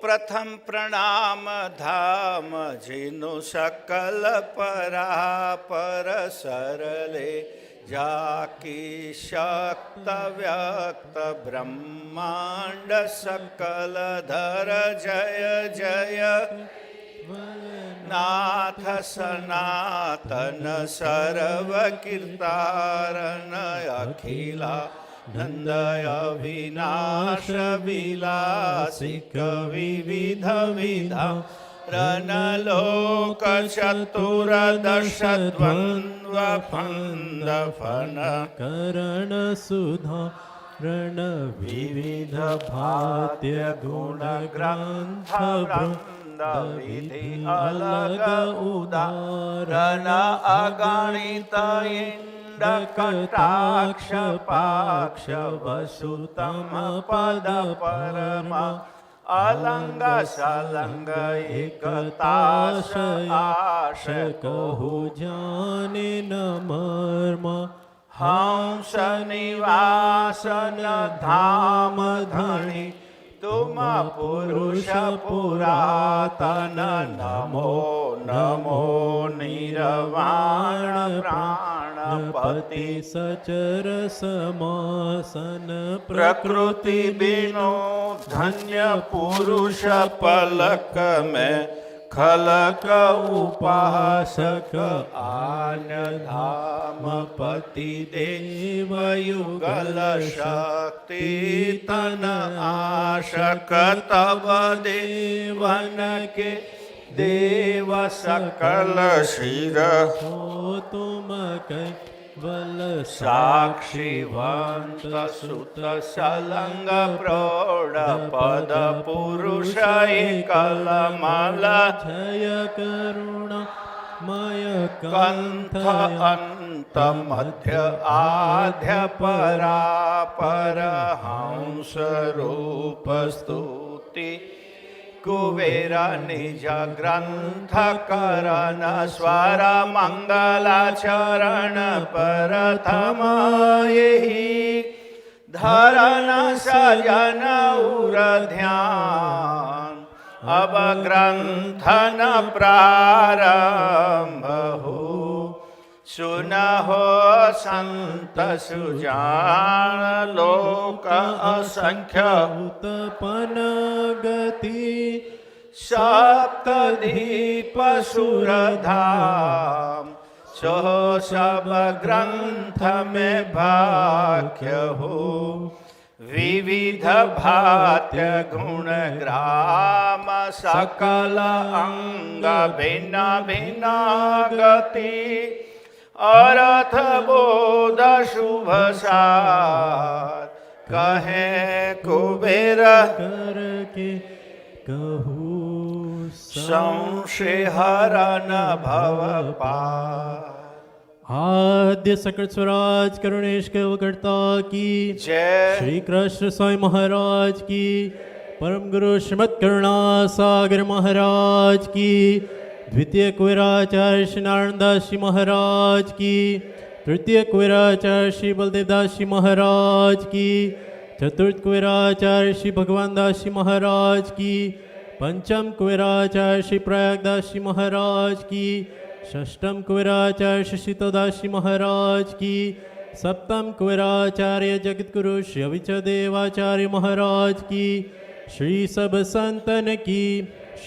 प्रथम प्रणाम धाम जिनु सकल परापर सरले जाकी शक्त व्यक्त ब्रह्मांड सकल धर जय जय नाथ सनातन सर्व कीर्तारन अखिला नंदय विनाश विलासिक विविध विधा रणलोक चतुर्दश द्वंद्व फंद फन करण सुधा रण विविध भात्य गुण ग्रंथ वृंद विधि अलग उदाहरण अगणित कटाक्ष पाक्ष वसुतम पद परमा अलंग सलंग एकताश आश कहु जाने न मर्म हंस निवासन धाम धनी तुम पुरुष पुरातन नमो नमो निर्वाण प्राणपति सचर समासन प्रकृति बिनु धन्य पुरुष पलक में खलक उपासक आन धाम पति देव युगल शक्ति तन आशक तब देवन के देव सकल शिर हो तुम कैवल साक्षीवंत सुत सलंग प्रौढ़ पद पुरुष कलमल जय करुणा मय कंथ अंत मध्य आध्य परापर हंस रूप स्तुति कुबेर निज ग्रंथ करण स्वर मंगलाचरण प्रथम यही धरण सजन उर ध्यान अब ग्रंथन प्रारंभ हो सुनहो संत सुजान लोक असंख्य उत्पन गति सप्तदीप सुरधाम सो सब ग्रंथ में भाग्य हो विविध भात्य गुण ग्राम सकल अंग भिन्न भिन्न गति अर्थ बोध शुभ सार कहे कुबेर करके कहूँ संशय हरन भव पार। आद्य सकल स्वराज करुणेश कर्ता की जय। श्री कृष्ण स्वामी महाराज की परम गुरु श्रीमद करुणा सागर महाराज की द्वितीय कुबेराचार्य श्री नारायण दास जी महाराज की तृतीय कुबेराचार्य श्री बलदेव दास जी महाराज की चतुर्थ कुबेराचार्य श्री भगवान दास जी महाराज की पंचम कुबेराचार्य श्री प्रयाग दास जी महाराज की षष्ठम कुबेराचार्य श्री शीतदास जी महाराज की सप्तम कुबेराचार्य जगतगुरु श्री अविचल देवाचार्य महाराज की श्री सब संतन की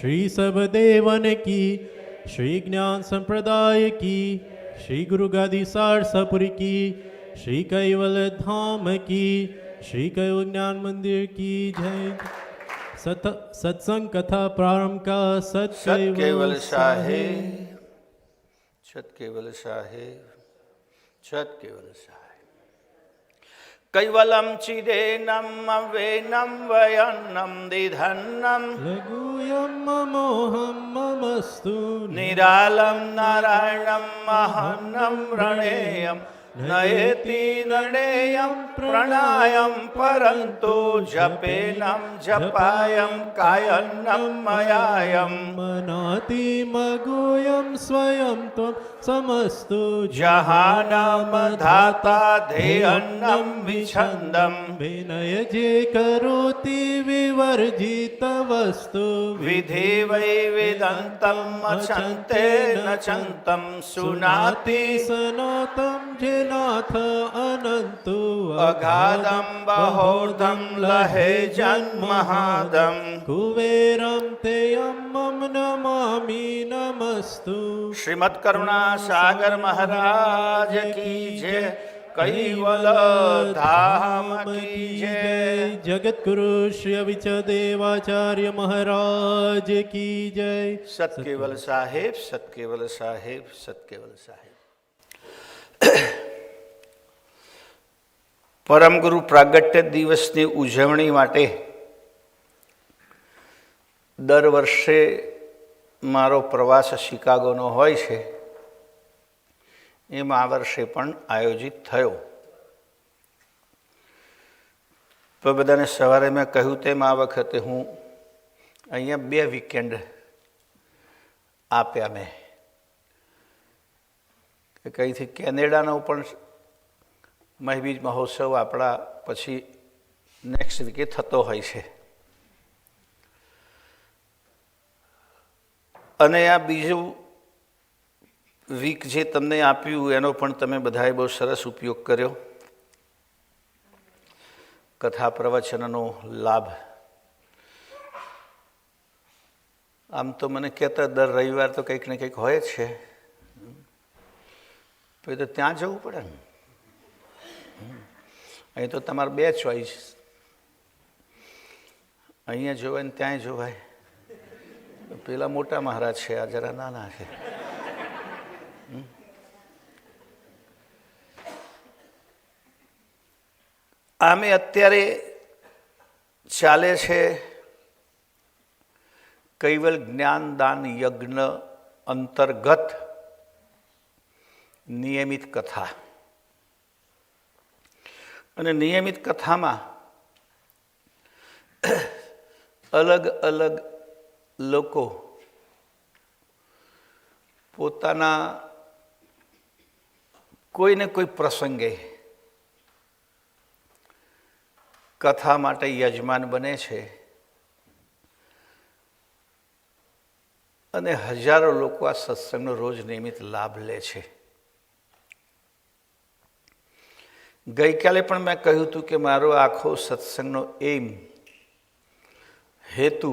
श्री सब देवन की श्री ज्ञान संप्रदाय की श्री गुरु गादी सारसापुरी की श्री कैवल धाम की श्री कैवल ज्ञान मंदिर की जय। सत्संग कथा प्रारंभ का सत केवल साहेब सत केवल साहेब सत केवल साहेब कैवलम चिदेनम अवेनम वयन्नम दिधन्नम लघुयम मोहम ममस्तु निरालम नारायणम महन्नम रणेयम નયેતિ નણેયમ પ્રણાયમ પરંતુ જપેનમ જપાયમ કાયન્નમ મયાયમ મનાતિ મગોયમ સ્વયં ત્વમ સમસ્તુ જહાનમ ધાતા ધેયન્નમ વિછંદમ વિનય જે કરોતિ વિવર્જિત વસ્તુ વિધિ વૈ વેદંતમ અચંતે નચંતમ સુનાતિ સનાતમ જે નાથ અનંતુ અગાધમ બહોર્ધમ લહે જન્મહાદમ કુબેરમ તેયમ મમ નમામિ નમસ્તુ શ્રીમદ કરુણા સાગર મહારાજ કી જય કૈવલ ધામ કી જય જગતગુરુ શ્રી અવિચ દેવાચાર્ય મહારાજ કી જય સતકેવલ સાહેબ સતકેવલ સાહેબ સતકેવલ સાહેબ પરમ ગુરુ પ્રાગટ્ય દિવસની ઉજવણી માટે દર વર્ષે મારો પ્રવાસ શિકાગોનો હોય છે, એમ આ વર્ષે પણ આયોજિત થયો. તો બધાને સવારે મેં કહ્યું તેમ આ વખતે હું અહીંયા 2 વીકેન્ડ આપ્યા મેં, કે કંઈથી કેનેડાનો પણ મહીબીજ મહોત્સવ આપણા પછી નેક્સ્ટ વીકે થતો હોય છે, અને આ બીજું વીક જે તમને આપ્યું એનો પણ તમે બધાએ બહુ સરસ ઉપયોગ કર્યો. કથા પ્રવચનનો લાભ. આમ તો મને કહેતા દર રવિવાર તો કંઈક ને કંઈક હોય જ છે, પછી તો ત્યાં જવું પડે ને. અહીં તો તમારે 2 ચોઈસ, અહીંયા જોવાય ને ત્યાંય જોવાય. પેલા મોટા મહારાજ છે, આ જરા નાના છે. આમે અત્યારે ચાલે છે કૈવલ જ્ઞાનદાન યજ્ઞ અંતર્ગત નિયમિત કથા, અને નિયમિત કથામાં અલગ અલગ લોકો પોતાના કોઈને કોઈ પ્રસંગે કથા માટે યજમાન બને છે, અને હજારો લોકો આ સત્સંગનો રોજ નિયમિત લાભ લે છે. ગઈકાલે પણ મેં કહ્યું હતું કે મારો આખો સત્સંગનો એમ, હેતુ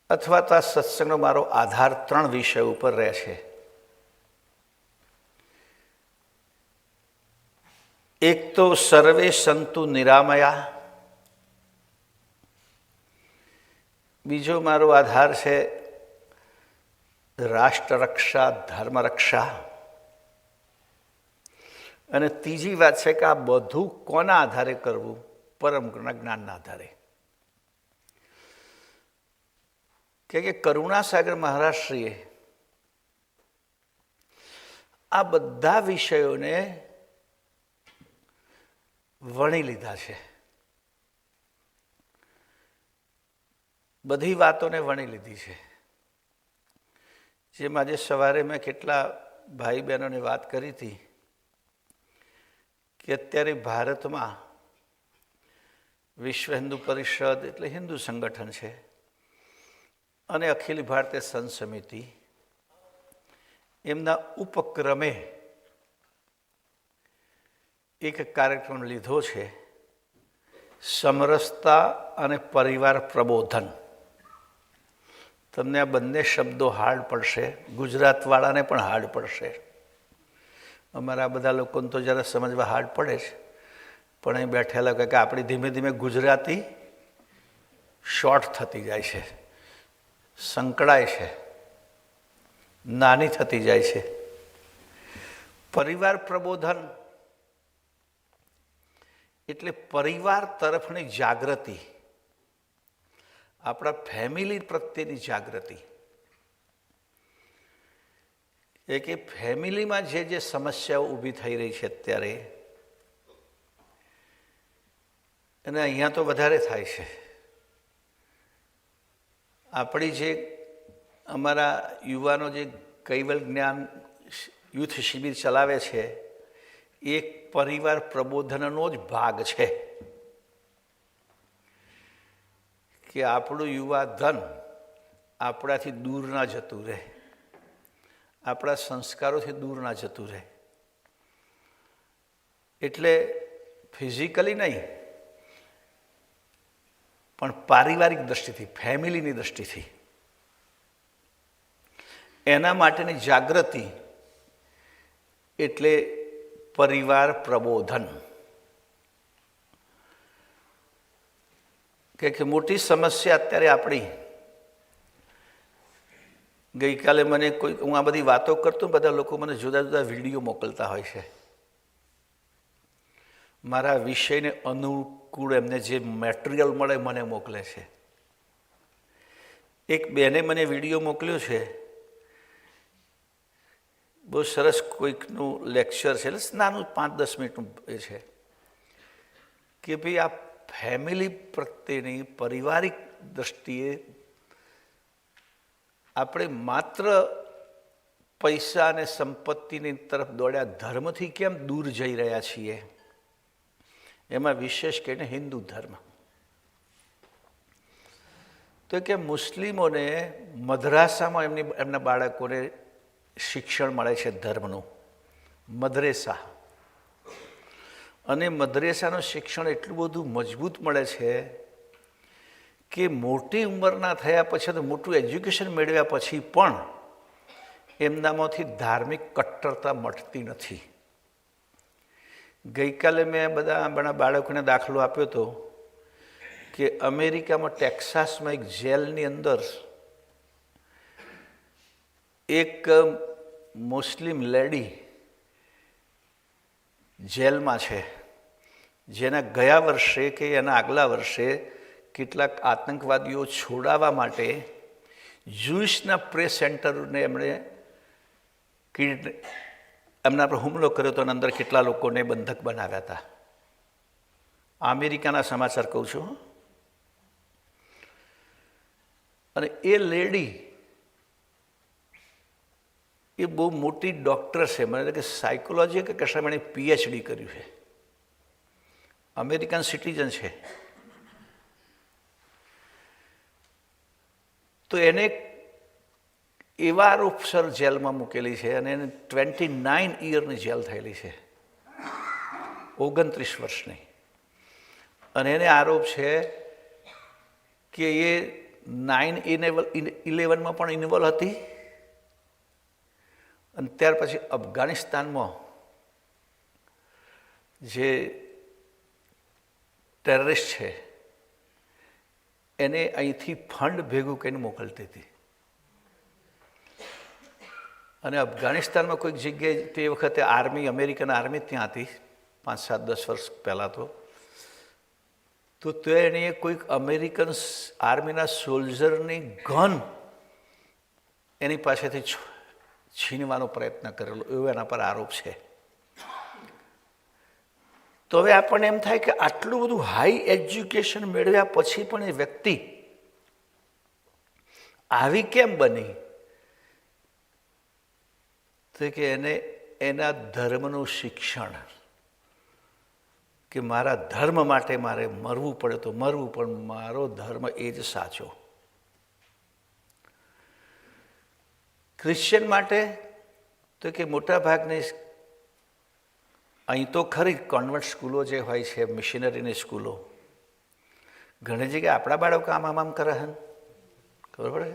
અથવા તો આ સત્સંગનો મારો આધાર 3 વિષય ઉપર રહે છે. એક તો સર્વે સંતુ નિરામયા, બીજો મારો આધાર છે રાષ્ટ્ર રક્ષા, ધર્મ રક્ષા, અને ત્રીજી વાત છે કે આ બધું કોના આધારે કરવું? પરમ ગુરુના જ્ઞાનના આધારે. કે કરુણાસાગર મહારાજશ્રીએ આ બધા વિષયોને વણી લીધા છે, બધી વાતોને વણી લીધી છે. જેમ આજે સવારે મેં કેટલા ભાઈ બહેનોની વાત કરી હતી કે અત્યારે ભારતમાં વિશ્વ હિન્દુ પરિષદ એટલે હિન્દુ સંગઠન છે, અને અખિલ ભારતીય સંત સમિતિ એમના ઉપક્રમે એક કાર્યક્રમ લીધો છે, સમરસતા અને પરિવાર પ્રબોધન. તમને આ બંને શબ્દો હાર્ડ પડશે, ગુજરાતવાળાને પણ હાર્ડ પડશે. અમારા બધા લોકોને તો જરા સમજવા હાર્ડ પડે છે, પણ અહીં બેઠેલા કે આપણી ધીમે ધીમે ગુજરાતી શોર્ટ થતી જાય છે, સંકળાય છે, નાની થતી જાય છે. પરિવાર પ્રબોધન એટલે પરિવાર તરફની જાગૃતિ, આપણા ફેમિલી પ્રત્યેની જાગૃતિ. એ કે ફેમિલીમાં જે સમસ્યાઓ ઊભી થઈ રહી છે અત્યારે, અને અહીંયા તો વધારે થાય છે. આપણી જે અમારા યુવાનો જે કૈવલ્ય જ્ઞાન યુથ શિબિર ચલાવે છે, એક પરિવાર પ્રબોધનનો જ ભાગ છે કે આપણું યુવા ધન આપણાથી દૂર ના જતું રહે, આપણા સંસ્કારોથી દૂર ના જતું રહે. એટલે ફિઝિકલી નહીં પણ પારિવારિક દૃષ્ટિથી, ફેમિલીની દૃષ્ટિથી એના માટેની જાગૃતિ એટલે પરિવાર પ્રબોધન. કે મોટી સમસ્યા અત્યારે આપણી, ગઈકાલે મને કોઈ, હું આ બધી વાતો કરતો, બધા લોકો મને જુદા જુદા વિડીયો મોકલતા હોય છે. મારા વિષયને અનુકૂળ એમને જે મટીરિયલ મળે મને મોકલે છે. એક બેને મને વિડીયો મોકલ્યો છે, બહુ સરસ, કોઈકનું લેક્ચર છે, એટલે નાનું 5-10 મિનિટનું એ છે કે ભાઈ આ ફેમિલી પ્રત્યેની પારિવારિક દૃષ્ટિએ આપણે માત્ર પૈસા અને સંપત્તિની તરફ દોડ્યા ધર્મથી કેમ દૂર જઈ રહ્યા છીએ, એમાં વિશેષ કરીને હિન્દુ ધર્મ. તો કે મુસ્લિમોને મદ્રાસામાં એમના બાળકોને શિક્ષણ મળે છે ધર્મનું, મદ્રેસા. અને મદ્રેસાનું શિક્ષણ એટલું બધું મજબૂત મળે છે કે મોટી ઉંમરના થયા પછી, તો મોટું એજ્યુકેશન મેળવ્યા પછી પણ એમનામાંથી ધાર્મિક કટ્ટરતા મટતી નથી. ગઈકાલે મેં બધા બાળકોને દાખલો આપ્યો હતો કે અમેરિકામાં ટેક્સાસમાં એક જેલની અંદર એક મુસ્લિમ લેડી જેલમાં છે, જેના ગયા વર્ષે કે એના આગલા વર્ષે કેટલાક આતંકવાદીઓ છોડાવવા માટે જ્યુઇશના પ્રેસ સેન્ટરને એમના પર હુમલો કર્યો હતો અને અંદર કેટલા લોકોને બંધક બનાવ્યા હતા. અમેરિકાના સમાચાર કહું છું. અને એ લેડી એ બહુ મોટી ડૉક્ટર છે, મને કે સાયકોલોજી કે કશામાં એણે PhD કર્યું છે, અમેરિકન સિટીઝન છે. તો એને એવા આરોપસર જેલમાં મૂકેલી છે અને એને 29 યરની જેલ થયેલી છે, 29 વર્ષની. અને એને આરોપ છે કે એ 9/11માં પણ ઇન્વોલ્વ હતી, અને ત્યાર પછી અફઘાનિસ્તાનમાં જે ટેરરિસ્ટ છે એને અહીંથી ફંડ ભેગું કરીને મોકલતી હતી. અને અફઘાનિસ્તાનમાં કોઈક જગ્યાએ તે વખતે આર્મી, અમેરિકન આર્મી ત્યાં હતી 5-7-10 વર્ષ પહેલાં. તો એણે કોઈક અમેરિકન આર્મીના સોલ્જરની ગન એની પાસેથી છીનવાનો પ્રયત્ન કરેલો, એવો એના પર આરોપ છે. તો હવે આપણને એમ થાય કે આટલું બધું હાઈ એજ્યુકેશન મેળવ્યા પછી પણ એ વ્યક્તિ આવી કેમ બની? તો કે એને એના ધર્મનું શિક્ષણ, કે મારા ધર્મ માટે મારે મરવું પડે તો મરવું, પણ મારો ધર્મ એ જ સાચો. ક્રિશ્ચિયન માટે તો કે મોટા ભાગની અહીં તો ખરી કોન્વેન્ટ સ્કૂલો જે હોય છે, મિશનરીની સ્કૂલો, ઘણી જગ્યાએ આપણા બાળકો આમ કરે હે, ખબર પડે?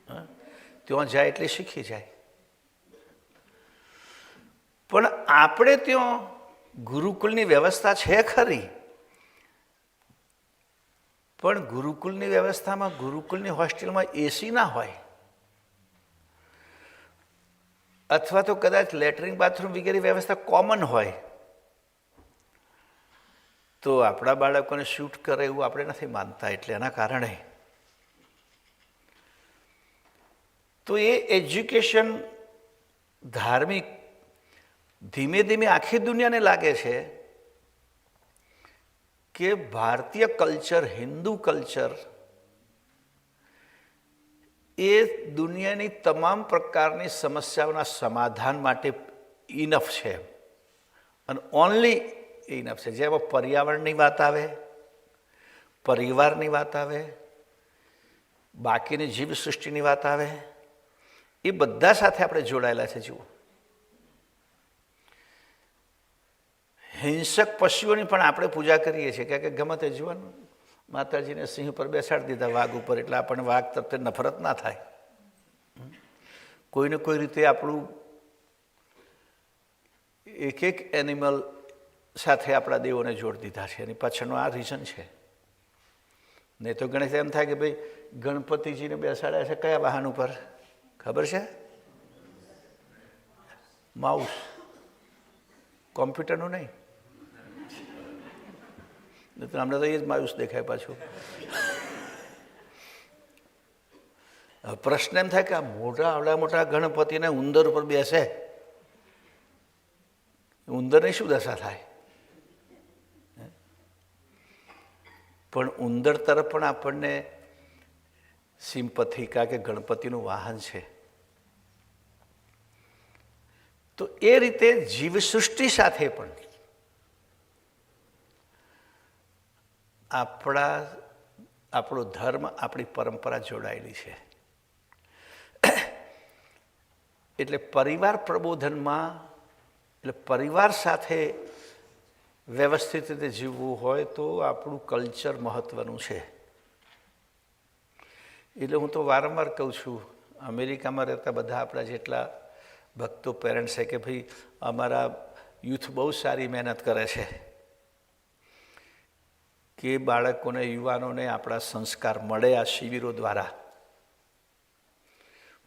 હા, ત્યાં જાય એટલે શીખી જાય. પણ આપણે ત્યાં ગુરુકુલની વ્યવસ્થા છે ખરી, પણ ગુરુકુલની વ્યવસ્થામાં, ગુરુકુલની હોસ્ટેલમાં એસી ના હોય, અથવા તો કદાચ લેટ્રિન બાથરૂમ વગેરે વ્યવસ્થા કોમન હોય, તો આપણા બાળકોને શૂટ કરે એવું આપણે નથી માનતા. એટલે એના કારણે તો એ એજ્યુકેશન ધાર્મિક ધીમે ધીમે આખી દુનિયાને લાગે છે કે ભારતીય કલ્ચર, હિન્દુ કલ્ચર એ દુનિયાની તમામ પ્રકારની સમસ્યાઓના સમાધાન માટે ઇનફ છે અને ઓનલી ઇનફ છે. જેમાં પર્યાવરણની વાત આવે, પરિવારની વાત આવે, બાકીની જીવસૃષ્ટિની વાત આવે, એ બધા સાથે આપણે જોડાયેલા છે. જુઓ, હિંસક પશુઓની પણ આપણે પૂજા કરીએ છીએ કે ગમે તે જીવન માતાજીને સિંહ ઉપર બેસાડી દીધા, વાઘ ઉપર, એટલે આપણને વાઘ તરફ નફરત ના થાય. કોઈને કોઈ રીતે આપણું એક એક એનિમલ સાથે આપણા દેવોને જોડી દીધા છે. એની પાછળનું આ રીઝન છે. નહીં તો ગણેશ એમ થાય કે ભાઈ ગણપતિજીને બેસાડ્યા છે કયા વાહન ઉપર ખબર છે? માઉસ, કોમ્પ્યુટરનું નહીં. અમને તો એ જ માયુસ દેખાય પાછું. પ્રશ્ન એમ થાય કે આ મોટા આવડા મોટા ગણપતિને ઉંદર ઉપર બેસે, ઉંદરની શું દશા થાય? પણ ઉંદર તરફ પણ આપણને સિમ્પથી, કારણ કે ગણપતિનું વાહન છે. તો એ રીતે જીવસૃષ્ટિ સાથે પણ આપણો ધર્મ, આપણી પરંપરા જોડાયેલી છે. એટલે પરિવાર પ્રબોધનમાં, એટલે પરિવાર સાથે વ્યવસ્થિત રીતે જીવવું હોય તો આપણું કલ્ચર મહત્ત્વનું છે. એટલે હું તો વારંવાર કહું છું, અમેરિકામાં રહેતા બધા આપણા જેટલા ભક્તો, પેરેન્ટ્સ છે કે ભાઈ અમારા યુથ બહુ સારી મહેનત કરે છે કે બાળકોને, યુવાનોને આપણા સંસ્કાર મળે આ શિબિરો દ્વારા.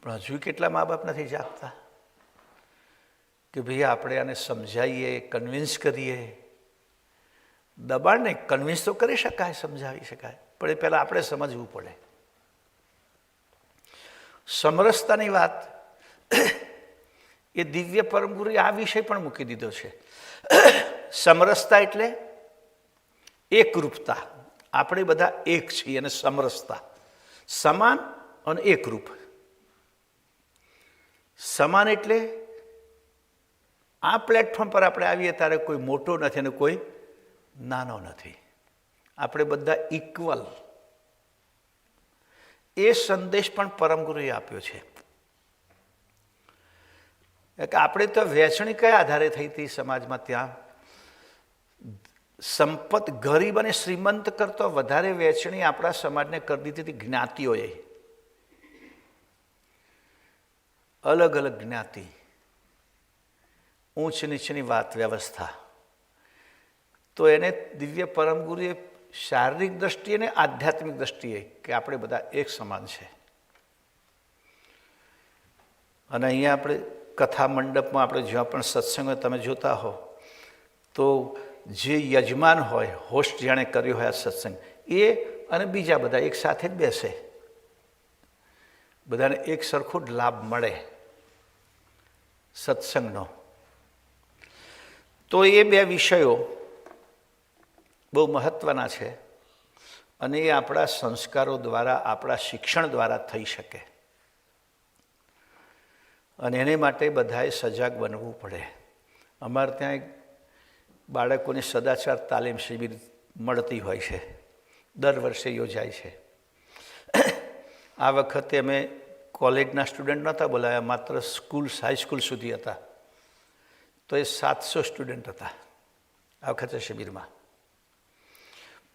પણ હજુ કેટલા મા બાપ નથી જાગતા કે ભાઈ આપણે આને સમજાવીએ, કન્વિન્સ કરીએ. દબાણ નહીં, કન્વિન્સ તો કરી શકાય, સમજાવી શકાય, પણ એ પહેલાં આપણે સમજવું પડે. સમરસતાની વાત એ દિવ્ય પરમગુરુએ આ વિષય પણ મૂકી દીધો છે. સમરસતા એટલે એકરૂપતા. આપણે બધા એક છીએ અને સમરસતા, સમાન અને એકરૂપ. સમાન એટલે આ પ્લેટફોર્મ પર આપણે આવીએ ત્યારે કોઈ મોટો નથી અને કોઈ નાનો નથી, આપણે બધા ઇક્વલ. એ સંદેશ પણ પરમગુરુએ આપ્યો છે. કે આપણે તો વહેંચણી કયા આધારે થઈ હતી સમાજમાં? ત્યાં સંપત, ગરીબ અને શ્રીમંત કરતો વધારે વહેંચણી આપણા સમાજને કરી દીધી હતી જ્ઞાતિઓએ. અલગ અલગ જ્ઞાતિ, ઊંચ નીચની વાત વ્યવસ્થા. તો એને દિવ્ય પરમગુરુએ શારીરિક દ્રષ્ટિએ અને આધ્યાત્મિક દ્રષ્ટિએ કે આપણે બધા એક સમાન છે. અને અહીંયા આપણે કથા મંડપમાં, આપણે જ્યાં પણ સત્સંગ તમે જોતા હો તો જે યજમાન હોય, હોસ્ટ જેણે કર્યો હોય આ સત્સંગ, એ અને બીજા બધા એક સાથે જ બેસે, બધાને એક સરખો જ લાભ મળે સત્સંગનો. તો એ બે વિષયો બહુ મહત્ત્વના છે અને એ આપણા સંસ્કારો દ્વારા, આપણા શિક્ષણ દ્વારા થઈ શકે. અને એને માટે બધાએ સજાગ બનવું પડે. અમારે ત્યાં એક બાળકોની સદાચાર તાલીમ શિબિર મળતી હોય છે, દર વર્ષે યોજાય છે. આ વખતે અમે કોલેજના સ્ટુડન્ટ નહોતા બોલાવ્યા, માત્ર સ્કૂલ, હાઈસ્કૂલ સુધી હતા. તો એ 700 સ્ટુડન્ટ હતા આ વખતે શિબિરમાં.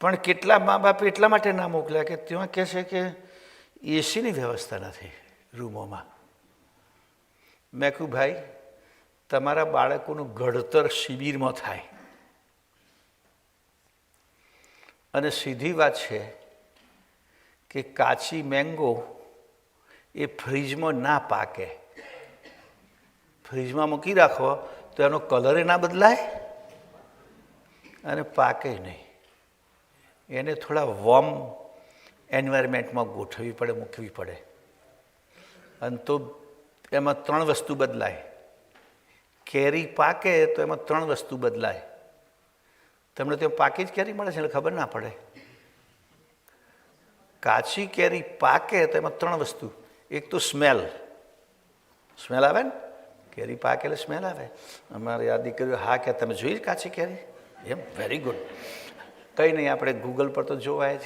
પણ કેટલા મા બાપે એટલા માટે ના મોકલ્યા કે ત્યાં કહે છે કે એસીની વ્યવસ્થા નથી રૂમોમાં. મેં કહ્યું ભાઈ, તમારા બાળકોનું ઘડતર શિબિરમાં થાય. અને સીધી વાત છે કે કાચી મેંગો એ ફ્રીજમાં ના પાકે. ફ્રીજમાં મૂકી રાખો તો એનો કલરે ના બદલાય અને પાકે નહીં. એને થોડા વોર્મ એન્વાયરમેન્ટમાં ગોઠવવી પડે, મૂકવી પડે. અને તો એમાં 3 વસ્તુ બદલાય: કેરી પાકે તો એમાં 3 વસ્તુ બદલાય. તમને ત્યાં પાકી જ કેરી મળે છે એટલે ખબર ના પડે. કાચી કેરી પાકે તો એમાં 3 વસ્તુ. એક તો સ્મેલ આવે ને, કેરી પાકે એટલે સ્મેલ આવે. અમારી આ દીકરીઓ હા કે તમે જોઈ કાચી કેરી? એમ, વેરી ગુડ. કંઈ નહીં, આપણે ગૂગલ પર તો જોવાય જ.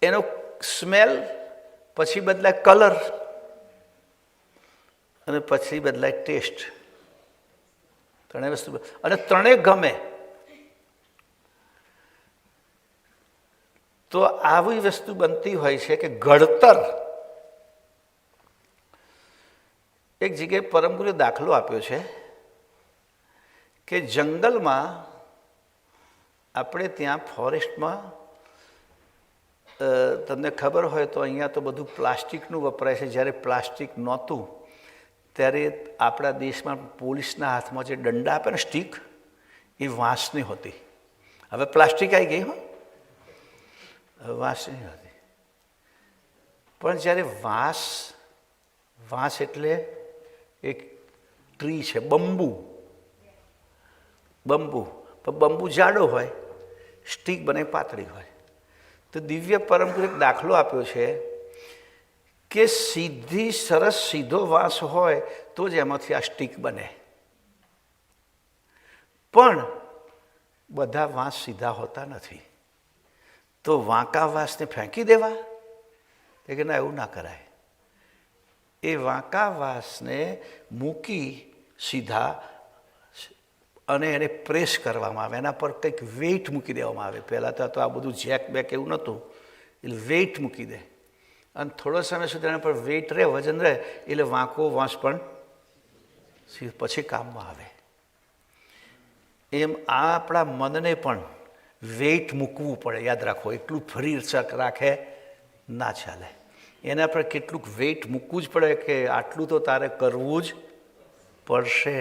એનો સ્મેલ, પછી બદલાય કલર, અને પછી બદલાય ટેસ્ટ. 3 વસ્તુ, અને 3 ગમે. તો આવી વસ્તુ બનતી હોય છે કે ઘડતર. એક જગ્યાએ પરમગુરુએ દાખલો આપ્યો છે કે જંગલમાં, આપણે ત્યાં ફોરેસ્ટમાં, તમને ખબર હોય તો અહીંયા તો બધું પ્લાસ્ટિકનું વપરાય છે. જ્યારે પ્લાસ્ટિક નહોતું ત્યારે આપણા દેશમાં પોલીસના હાથમાં જે દંડા આપે ને, સ્ટીક, એ વાંસની હોતી. હવે પ્લાસ્ટિક આવી ગઈ, હો, વાંસની હતી. પણ જ્યારે વાંસ એટલે એક ટ્રી છે, બંબુ. પણ બંબુ જાડો હોય, સ્ટીક બને પાતળી હોય. તો દિવ્ય પરમગુરુએ એક દાખલો આપ્યો છે કે સીધો વાંસ હોય તો જ એમાંથી આ સ્ટીક બને. પણ બધા વાંસ સીધા હોતા નથી. તો વાંકા વાંસને ફેંકી દેવા? કે ના, એવું ના કરાય. એ વાંકા વાંસને મૂકી સીધા, અને એને પ્રેસ કરવામાં આવે, એના પર કંઈક વેઇટ મૂકી દેવામાં આવે. પહેલાં તો આ બધું જેક બેક એવું નહોતું, એટલે વેઇટ મૂકી દે, અને થોડો સમય સુધી એના પર વેઇટ રહે, વજન રહે, એટલે વાંકો વાંસ પણ પછી કામમાં આવે. એમ આ આપણા મનને પણ વેઇટ મૂકવું પડે. યાદ રાખો, એટલું ફરી રાખે ના ચાલે. એના પર કેટલુંક વેઇટ મૂકવું જ પડે કે આટલું તો તારે કરવું જ પડશે,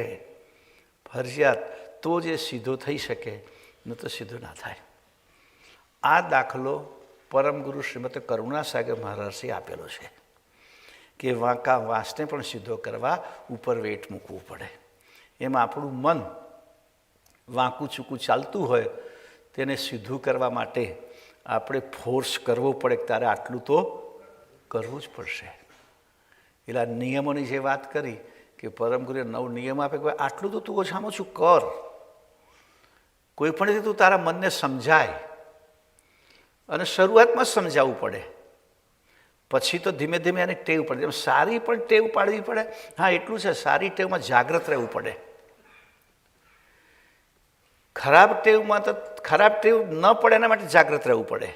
ફરજિયાત. તો જ એ સીધો થઈ શકે, ન તો સીધો ના થાય. આ દાખલો પરમગુરુ શ્રીમદ કરુણાસાગર મહારાજે આપેલો છે કે વાંકા વાંસને પણ સીધો કરવા ઉપર વેટ મૂકવું પડે. એમાં આપણું મન વાંકું ચૂકું ચાલતું હોય તેને સીધું કરવા માટે આપણે ફોર્સ કરવો પડે કે તારે આટલું તો કરવું જ પડશે. એટલે આ નિયમોની જે વાત કરી કે પરમગુરુએ 9 નિયમ આપે કે આટલું તો તું ઓછામાં ઓછું કર. કોઈ પણ રીતે તું તારા મનને સમજાય, અને શરૂઆતમાં સમજાવવું પડે, પછી તો ધીમે ધીમે એને ટેવ પડે. જેમ સારી પણ ટેવ પાડવી પડે. હા, એટલું છે, સારી ટેવમાં જાગ્રત રહેવું પડે. ખરાબ ટેવ ન પડે એના માટે જાગ્રત રહેવું પડે,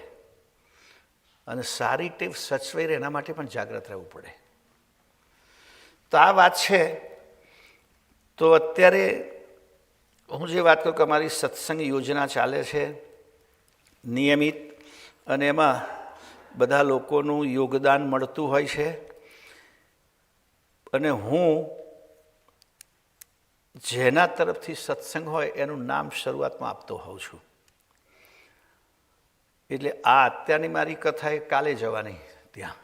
અને સારી ટેવ સચવાઈ રહે એના માટે પણ જાગ્રત રહેવું પડે. તો આ વાત છે. તો અત્યારે હું જે વાત કરું કે અમારી સત્સંગ યોજના ચાલે છે નિયમિત, અને એમાં બધા લોકોનું યોગદાન મળતું હોય છે. અને હું જેના તરફથી સત્સંગ હોય એનું નામ શરૂઆતમાં આપતો હોઉં છું. એટલે આ અત્યારની મારી કથા એ કાલે જવાની ત્યાં.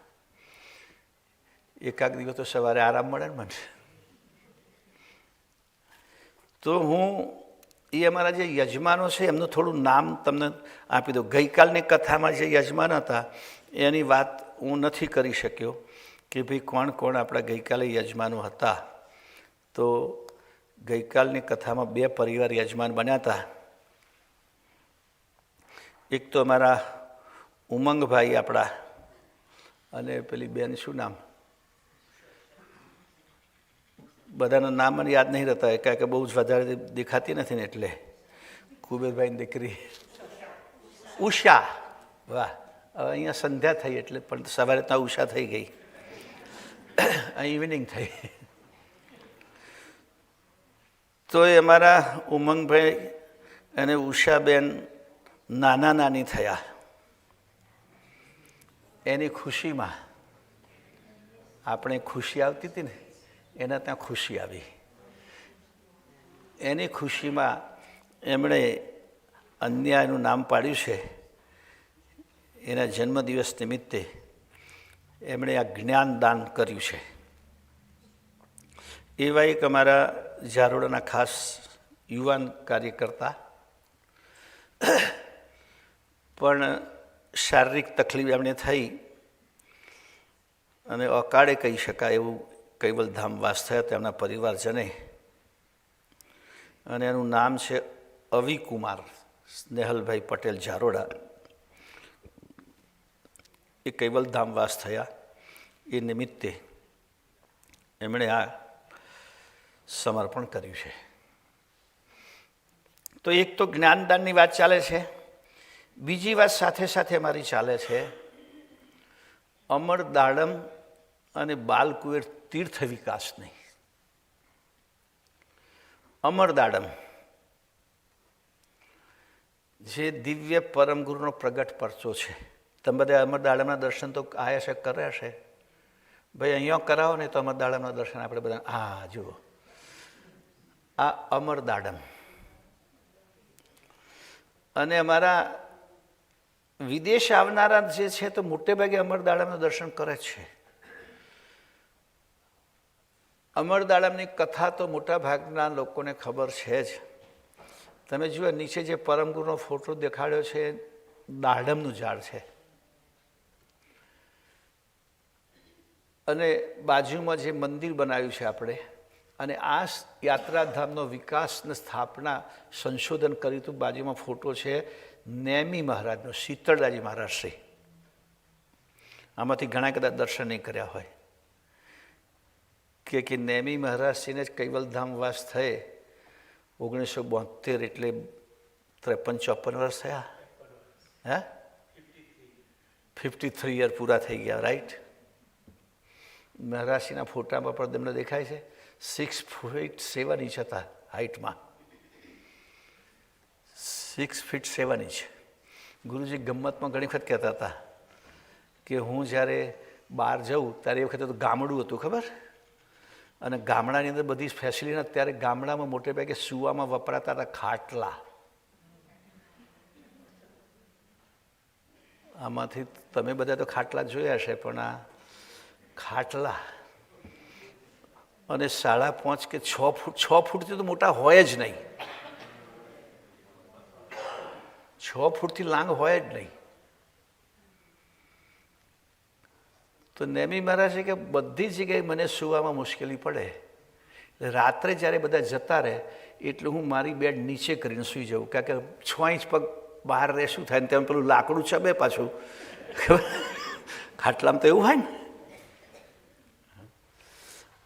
એકાદ દિવસ તો સવારે આરામ મળે ને મને. તો હું એ અમારા જે યજમાનો છે એમનું થોડું નામ તમને આપી દઉં. ગઈકાલની કથામાં જે યજમાન હતા એની વાત હું નથી કરી શક્યો કે ભાઈ કોણ કોણ આપણા ગઈકાલે યજમાનો હતા. તો ગઈકાલની કથામાં 2 પરિવાર યજમાન બન્યા હતા. એક તો અમારા ઉમંગભાઈ આપણા, અને પેલી બેન શું નામ, બધાના નામ મને યાદ નહીં રહેતા કારણ કે બહુ જ વધારે દેખાતી નથી ને, એટલે કુબેરભાઈની દીકરી ઉષા. વાહ, હવે અહીંયા સંધ્યા થઈ એટલે, પણ સવારે ત્યાં ઉષા થઈ ગઈ, અહીં ઇવનિંગ થઈ. તો એ અમારા ઉમંગભાઈ અને ઉષાબેન નાના નાની થયા. એની ખુશીમાં આપણે ખુશી આવતી હતી ને, એના ત્યાં ખુશી આવી. એની ખુશીમાં એમણે અન્યાયનું નામ પાડ્યું છે. એના જન્મદિવસ નિમિત્તે એમણે આ જ્ઞાનદાન કર્યું છે. એવા એક અમારા ઝારોડાના ખાસ યુવાન કાર્યકર્તા, પણ શારીરિક તકલીફ એમને થઈ અને અકાળે કહી શકાય એવું કૈવલધામ વાસ થયા તેમના પરિવારજને, અને એનું નામ છે અવિકુમાર સ્નેહલભાઈ પટેલ ઝારોડા. એ કૈવલધામ વાસ થયા એ નિમિત્તે એમણે આ સમર્પણ કર્યું છે. તો એક તો જ્ઞાનદાનની વાત ચાલે છે, બીજી વાત સાથે સાથે મારી ચાલે છે અમરદાડમ અને બાલકુવેર તીર્થ વિકાસની. અમરદાડમ જે દિવ્ય પરમગુરુનો પ્રગટ પરચો છે. તમે બધા અમરદાડમના દર્શન તો આયા છે, કર્યા છે ભાઈ? અહીંયા કરાવો ને તો અમરદાડમના દર્શન આપણે બધા. હા, જુઓ આ અમરદાડમ. અને અમારા વિદેશ આવનારા જે છે તો મોટે ભાગે અમરદાડમના દર્શન કરે છે. અમરદાડમની કથા તો મોટા ભાગના લોકોને ખબર છે જ. તમે જુઓ નીચે જે પરમગુરુનો ફોટો દેખાડ્યો છે, દાડમનું ઝાડ છે, અને બાજુમાં જે મંદિર બનાવ્યું છે આપણે, અને આ યાત્રાધામનો વિકાસ ને સ્થાપના સંશોધન કર્યું હતું. બાજુમાં ફોટો છે નેમી મહારાજનો, શીતળદાજી મહારાજ શ્રી. આમાંથી ઘણા કદાચ દર્શન નહીં કર્યા હોય કે નેમી મહારાજશ્રીને જ કૈવલધામ વાસ થયે 1972, એટલે 53-54 વર્ષ થયા. હે, 53 યર પૂરા થઈ ગયા, રાઈટ? મહારાજશ્રીના ફોટામાં પણ તમને દેખાય છે 6'7" હતા હાઇટમાં, 6'7". ગુરુજી ગમ્મતમાં ઘણી વખત કહેતા હતા કે હું જ્યારે બહાર જાઉં ત્યારે એ વખતે તો ગામડું હતું, ખબર? અને ગામડાની અંદર બધી ફેસિલિટી નથી. ત્યારે ગામડામાં મોટે ભાગે સુવામાં વપરાતા હતા ખાટલા. આમાંથી તમે બધા તો ખાટલા જોયા છે, પણ આ ખાટલા અને 5.5 કે 6 ફૂટથી તો મોટા હોય જ નહીં. 6 ફૂટથી લાંગ હોય જ નહીં. તો નેમી મહારાજે કે બધી જગ્યાએ મને સુવામાં મુશ્કેલી પડે, રાત્રે જ્યારે બધા જતા રહે એટલે હું મારી બેડ નીચે કરીને સૂઈ જાઉં, કારણ કે 6 ઇંચ પગ બહાર રહે શું થાય ને તેમ પેલું લાકડું ચબે પાછું. ખાટલામાં તો એવું હોય ને.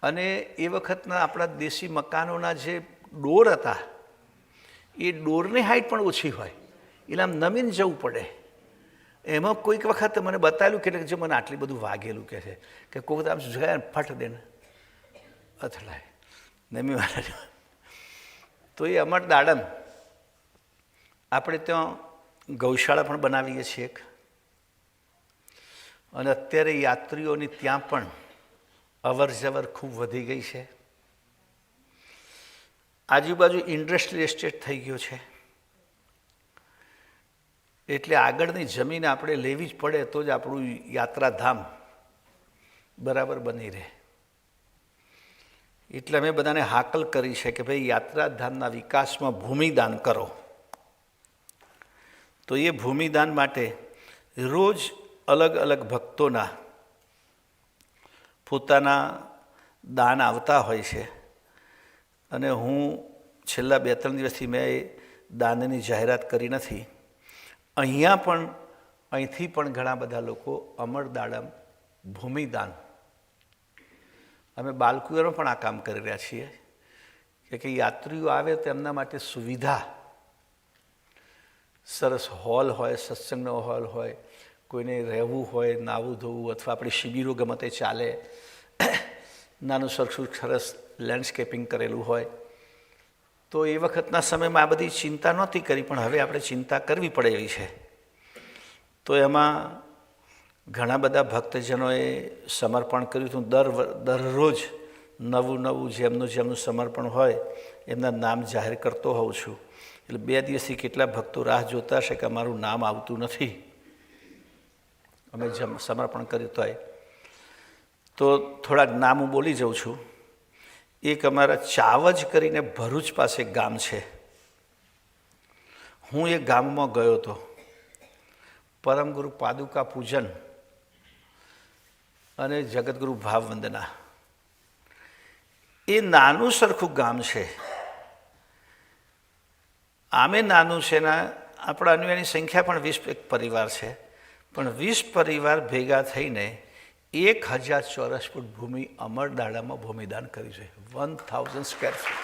અને એ વખતના આપણા દેશી મકાનોના જે ડોર હતા એ ડોરની હાઇટ પણ ઓછી હોય, એટલે આમ નમીને જવું પડે. એમાં કોઈક વખત મને બતાવેલું કે જો મને આટલી બધું વાગેલું કે છે કે કોઈ વખત આમ જોયા ને ફટ દે ને અથડાય. નેમી મહારાજ તો એ અમરદાડમ આપણે ત્યાં ગૌશાળા પણ બનાવીએ છીએ એક, અને અત્યારે યાત્રીઓની ત્યાં પણ અવર જવર ખૂબ વધી ગઈ છે. આજુબાજુ ઇન્ડસ્ટ્રીયલ એસ્ટેટ થઈ ગયો છે, એટલે આગળની જમીન આપણે લેવી જ પડે તો જ આપણું યાત્રાધામ બરાબર બની રહે. એટલે અમે બધાને હાકલ કરી છે કે ભાઈ યાત્રાધામના વિકાસમાં ભૂમિદાન કરો. તો એ ભૂમિદાન માટે રોજ અલગ અલગ ભક્તોના પોતાના દાન આવતા હોય છે, અને હું છેલ્લા 2-3 દિવસથી મેં એ દાનની જાહેરાત કરી નથી. અહીંથી પણ ઘણા બધા લોકો અમરદાડમ ભૂમિદાન, અમે બાલકુવેરમાં પણ આ કામ કરી રહ્યા છીએ કે યાત્રીઓ આવે તો એમના માટે સુવિધા, સરસ હોલ હોય, સત્સંગનો હોલ હોય, કોઈને રહેવું હોય, નાવું ધોવું, અથવા આપણી શિબિરો ગમે તે ચાલે, નાનું સરસ લેન્ડસ્કેપિંગ કરેલું હોય. તો એ વખતના સમયમાં આ બધી ચિંતા નહોતી કરી, પણ હવે આપણે ચિંતા કરવી પડે એવી છે. તો એમાં ઘણા બધા ભક્તજનોએ સમર્પણ કર્યું હતું. દરરોજ નવું જેમનું સમર્પણ હોય એમના નામ જાહેર કરતો હોઉં છું. એટલે 2 દિવસથી કેટલા ભક્તો રાહ જોતા હશે કે અમારું નામ આવતું નથી, અમે સમર્પણ કર્યું તોય. તો થોડાક નામ હું બોલી જાઉં છું. એક અમારા ચાવજ કરીને ભરૂચ પાસે ગામ છે. હું એ ગામમાં ગયો હતો પરમગુરુ પાદુકા પૂજન અને જગતગુરુ ભાવવંદના. એ નાનું સરખું ગામ છે. આમે નાનું છે ને આપણા અન્યની સંખ્યા પણ 20 પરિવાર છે, પણ 20 પરિવાર ભેગા થઈને 1000 ચોરસ ફૂટ ભૂમિ અમરદાડામાં ભૂમિદાન કર્યું છે. 1000 સ્ક્વેર ફૂટ.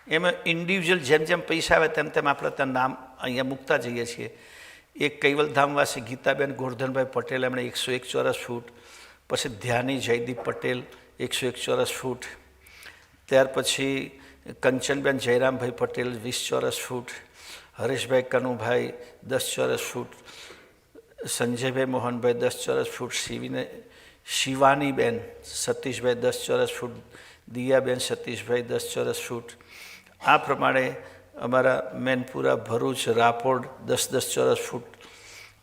એમાં ઇન્ડિવિજ્યુઅલ જેમ જેમ પૈસા આવે તેમ તેમ આપણે ત્યાં નામ અહીંયા મૂકતા જઈએ છીએ. એક કૈવલધામવાસી ગીતાબેન ગોરધનભાઈ પટેલ, એમણે 101 ચોરસ ફૂટ. પછી ધ્યાની જયદીપ પટેલ 101 ચોરસ ફૂટ. ત્યાર પછી કંચનબેન જયરામભાઈ પટેલ 20 ચોરસ ફૂટ. હરેશભાઈ કનુભાઈ 10 ચોરસ ફૂટ. સંજયભાઈ મોહનભાઈ 10 ચોરસ ફૂટ. શિવાનીબેન સતીશભાઈ 10 ચોરસ ફૂટ. દિયાબેન સતીશભાઈ 10 ચોરસ ફૂટ. આ પ્રમાણે અમારા મેનપુરા, ભરૂચ, રાપોડ 10-10 ચોરસ ફૂટ.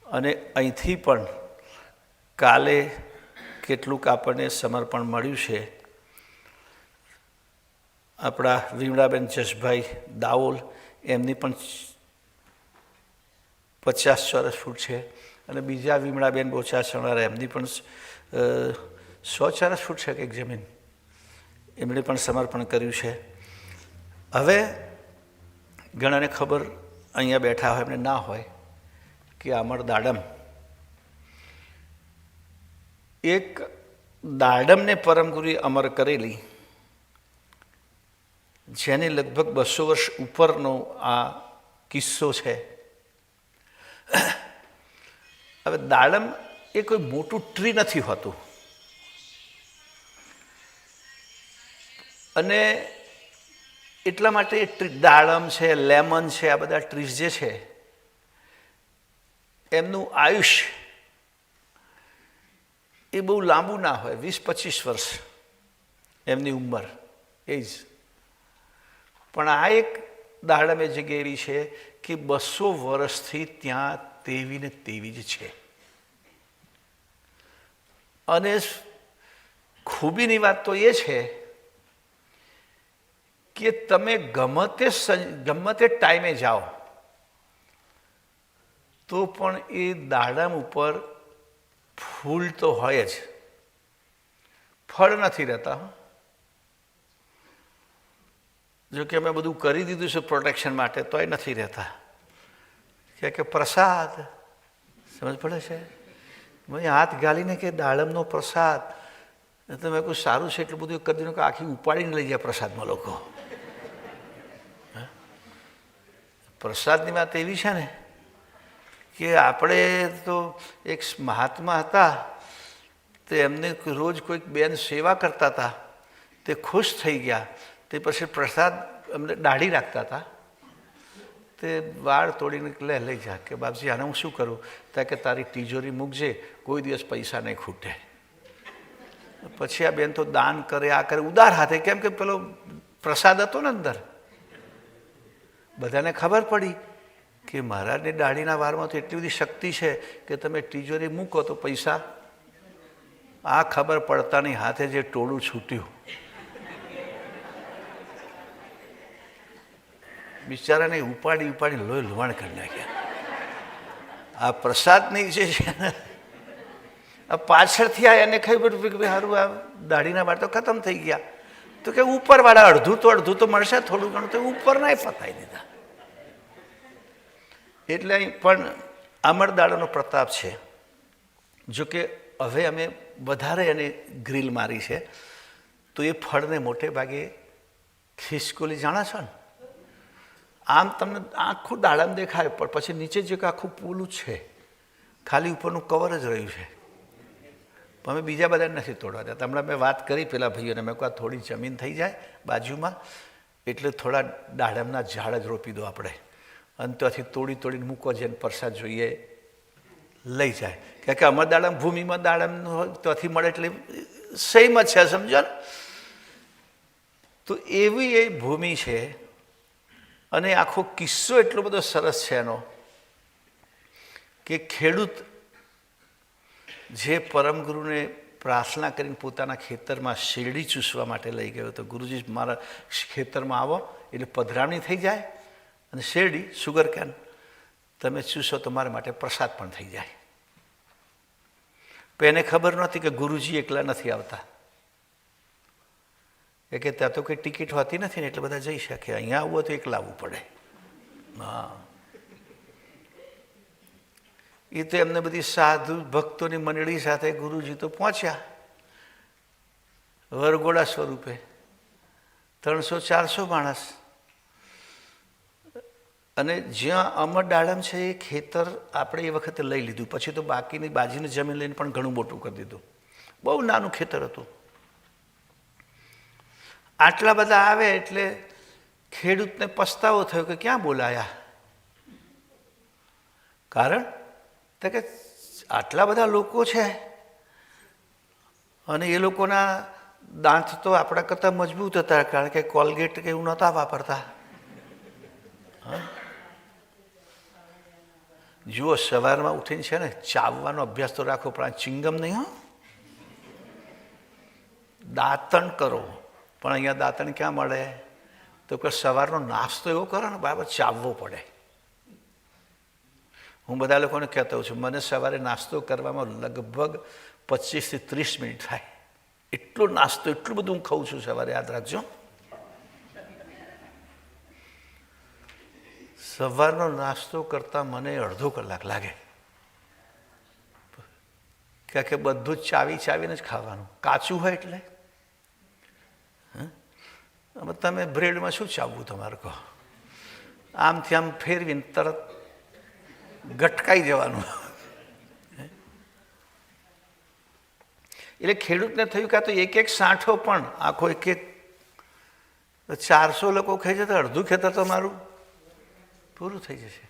અને અહીંથી પણ કાલે કેટલુંક આપણને સમર્પણ મળ્યું છે. આપણા વિમળાબેન જસભાઈ દાવોલ, એમની પણ 50 ચોરસ ફૂટ છે. અને બીજા વિમળાબેન બોચાસણારા, એમની પણ 100 ચોરસ ફૂટ છે કંઈક જમીન, એમણે પણ સમર્પણ કર્યું છે. હવે ઘણાને ખબર અહીંયા બેઠા હોય એમને ના હોય કે અમરદાડમ, એક દાડમને પરમગુરુએ અમર કરેલી, જેને લગભગ 200 વર્ષ ઉપરનો આ કિસ્સો છે. હવે દાડમ એ કોઈ મોટું ટ્રી નથી હોતું, અને એટલા માટે દાડમ છે, લેમન છે, આ બધા ટ્રીઝ જે છે એમનું આયુષ્ય એ બહુ લાંબુ ના હોય, 20-25 વર્ષ એમની ઉંમર એ જ. પણ આ એક દાડમ એ જગ્યા એવી છે કે 200 વર્ષથી ત્યાં તેવી ને તેવી જ છે. અને ખૂબીની વાત તો એ છે કે તમે ગમે તે ટાઈમે જાઓ તો પણ એ દાડમ ઉપર ફૂલ તો હોય જ, ફળ નથી રહેતા. જો કે અમે બધું કરી દીધું છે પ્રોટેક્શન માટે, તોય નથી રહેતા. કે પ્રસાદ, સમજ પડે છે? મેં હાથ ગાલીને કે દાડમનો પ્રસાદ, તો મેં કોઈ સારું છે એટલું બધું કરી દીધું કે આખી ઉપાડીને લઈ જાય પ્રસાદમાં લોકો. પ્રસાદની વાત એવી છે ને કે આપણે તો એક મહાત્મા હતા, તે એમને રોજ કોઈક બેન સેવા કરતા હતા, તે ખુશ થઈ ગયા. તે પછી પ્રસાદ અમને દાઢી રાખતા હતા, તે વાળ તોડીને લઈ જા કે બાપજી આને હું શું કરું? ત્યાં કે તારી તિજોરી મૂકજે, કોઈ દિવસ પૈસા નહીં ખૂટે. પછી આ બેન તો દાન કરે, આ કરે, ઉદાર હાથે, કેમ કે પેલો પ્રસાદ હતો ને અંદર. બધાને ખબર પડી કે મહારાજની દાઢીના વારમાં તો એટલી બધી શક્તિ છે કે તમે તિજોરી મૂકો તો પૈસા. આ ખબર પડતાની હાથે જે ટોળું છૂટ્યું, બિચારાને ઉપાડી લોહી લુહાણ કરી નાખ્યા. આ પ્રસાદની જે છે ને, આ પાછળથી આ એને ખબર પડી કે સારું આ દાઢીના વાળ તો ખતમ થઈ ગયા, તો કે ઉપરવાળા અડધું તો મળશે, થોડું ઘણું તો ઉપરના પતાવી દીધા. એટલે પણ અમરદાડાનો પ્રતાપ છે. જોકે હવે અમે વધારે એને ગ્રીલ મારી છે, તો એ ફળને મોટે ભાગે ખિસકોલી જાણો છો ને, આમ તમને આખું દાડમ દેખાય, પણ પછી નીચે જે આખું પૂલું છે, ખાલી ઉપરનું કવર જ રહ્યું છે. અમે બીજા બધા નથી તોડવા દેતા. હમણાં મેં વાત કરી પેલા ભાઈઓને, મેં કહ્યું થોડી જમીન થઈ જાય બાજુમાં, એટલે થોડા દાડમના ઝાડ જ રોપી દો આપણે, અને ત્યાંથી તોડીને મૂકો, જેને પ્રસાદ જોઈએ લઈ જાય. કારણ કે અમારા દાડમ ભૂમિમાં દાડમ ત્યાંથી મળે એટલે સેમ જ છે, સમજો ને? તો એવી એ ભૂમિ છે. અને આખો કિસ્સો એટલો બધો સરસ છે એનો કે ખેડૂત જે પરમગુરુને પ્રાર્થના કરીને પોતાના ખેતરમાં શેરડી ચૂસવા માટે લઈ ગયો તો ગુરુજી મારા ખેતરમાં આવો એટલે પધરામણી થઈ જાય અને શેરડી સુગર કેન તમે ચૂસો તો મારા માટે પ્રસાદ પણ થઈ જાય. પણ એને ખબર નહોતી કે ગુરુજી એકલા નથી આવતા, એ કે ત્યાં તો કંઈ ટિકિટ હોતી નથી ને એટલે બધા જઈ શકે, અહીંયા આવવું તો એકલા આવવું પડે. હા, એ તો એમને બધી સાધુ ભક્તોની મંડળી સાથે ગુરુજી તો પહોંચ્યા વરઘોડા સ્વરૂપે, 300-400 માણસ. અને જ્યાં અમર ડાળમ છે એ ખેતર આપણે એ વખતે લઈ લીધું, પછી તો બાકીની બાજીની જમીન લઈને પણ ઘણું મોટું કરી દીધું. બહુ નાનું ખેતર હતું. આટલા બધા આવે એટલે ખેડૂતને પસ્તાવો થયો કે ક્યાં બોલાયા. કારણ તો કે આટલા બધા લોકો છે અને એ લોકોના દાંત તો આપણા કરતાં મજબૂત હતા, કારણ કે કોલગેટ કે એવું નહોતા વાપરતા. જુઓ, સવારમાં ઉઠીને છે ને ચાવવાનો અભ્યાસ તો રાખો, પણ આ ચિંગમ નહીં. હો, દાંતણ કરો. પણ અહીંયા દાંતણ ક્યાં મળે? તો કે સવારનો નાસ્તો એવો કરો ને બરાબર ચાવવો પડે. હું બધા લોકોને કહેતો હોઉં છું, મને સવારે નાસ્તો કરવામાં લગભગ 25 થી 30 મિનિટ થાય. એટલો નાસ્તો, એટલું બધું હું ખાઉં છું સવારે, યાદ રાખજો. સવારનો નાસ્તો કરતાં મને અડધો કલાક લાગે, કારણ કે બધું જ ચાવીને જ ખાવાનું, કાચું હોય એટલે. હવે તમે બ્રેડમાં શું ચાવવું તમારે કહો? આમથી આમ ફેરવીને તરત ગટકાઈ જવાનું. એટલે ખેડૂતને થયું કે તો એક સાંઠો પણ આખો એક 400 લોકો ખાઈ જતા, અડધું ખેતર તો મારું પૂરું થઈ જશે.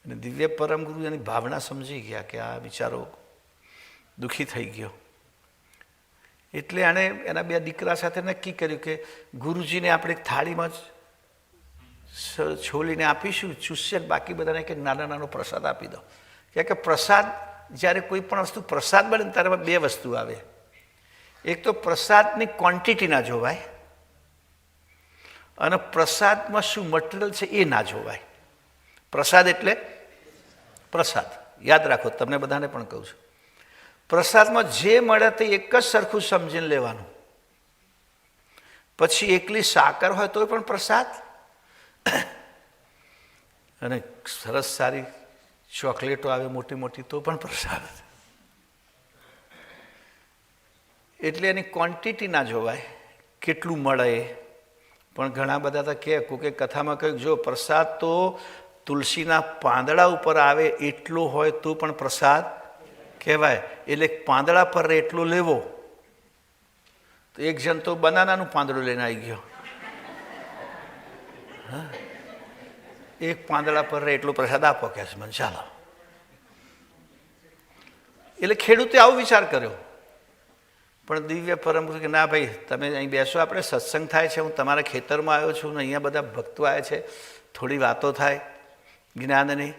અને દિવ્ય પરમગુરુ એની ભાવના સમજી ગયા કે આ બિચારો દુઃખી થઈ ગયો. એટલે આણે એના 2 દીકરા સાથે નક્કી કર્યું કે ગુરુજીને આપણે થાળીમાં જ છોલીને આપીશું, ચૂસશે, બાકી બધાને કંઈક નાનો પ્રસાદ આપી દો. કારણ કે પ્રસાદ, જ્યારે કોઈ પણ વસ્તુ પ્રસાદ બને ત્યારે 2 વસ્તુ આવે. એક તો પ્રસાદની ક્વોન્ટિટી ના જોવાય, અને પ્રસાદમાં શું મટીરિયલ છે એ ના જોવાય. પ્રસાદ એટલે પ્રસાદ, યાદ રાખો, તમને બધાને પણ કહું છું. પ્રસાદમાં જે મળે તે એક જ સરખું સમજીને લેવાનું. પછી એકલી સાકર હોય તો પણ પ્રસાદ, અને સરસ સારી ચોકલેટો આવે મોટી મોટી તો પણ પ્રસાદ. એટલે એની ક્વોન્ટિટી ના જોવાય, કેટલું મળે એ. પણ ઘણા બધા તો કહે, કોકે કથામાં કહ્યું, જો પ્રસાદ તો તુલસીના પાંદડા ઉપર આવે એટલો હોય તો પણ પ્રસાદ કહેવાય. એટલે પાંદડા પર એટલો લેવો. તો એક જણ તો બનાનાનું પાંદડું લઈને આવી ગયો. એક પાંદડા પર એટલો પ્રસાદ આપો કે મને, ચાલો. એટલે ખેડૂતે આવો વિચાર કર્યો. પણ દિવ્ય પરમગુરુ કે ના ભાઈ, તમે અહીં બેસો, આપણે સત્સંગ થાય છે, હું તમારા ખેતરમાં આવ્યો છું ને અહીંયા બધા ભક્તો આવ્યા છે, થોડી વાતો થાય જ્ઞાનની,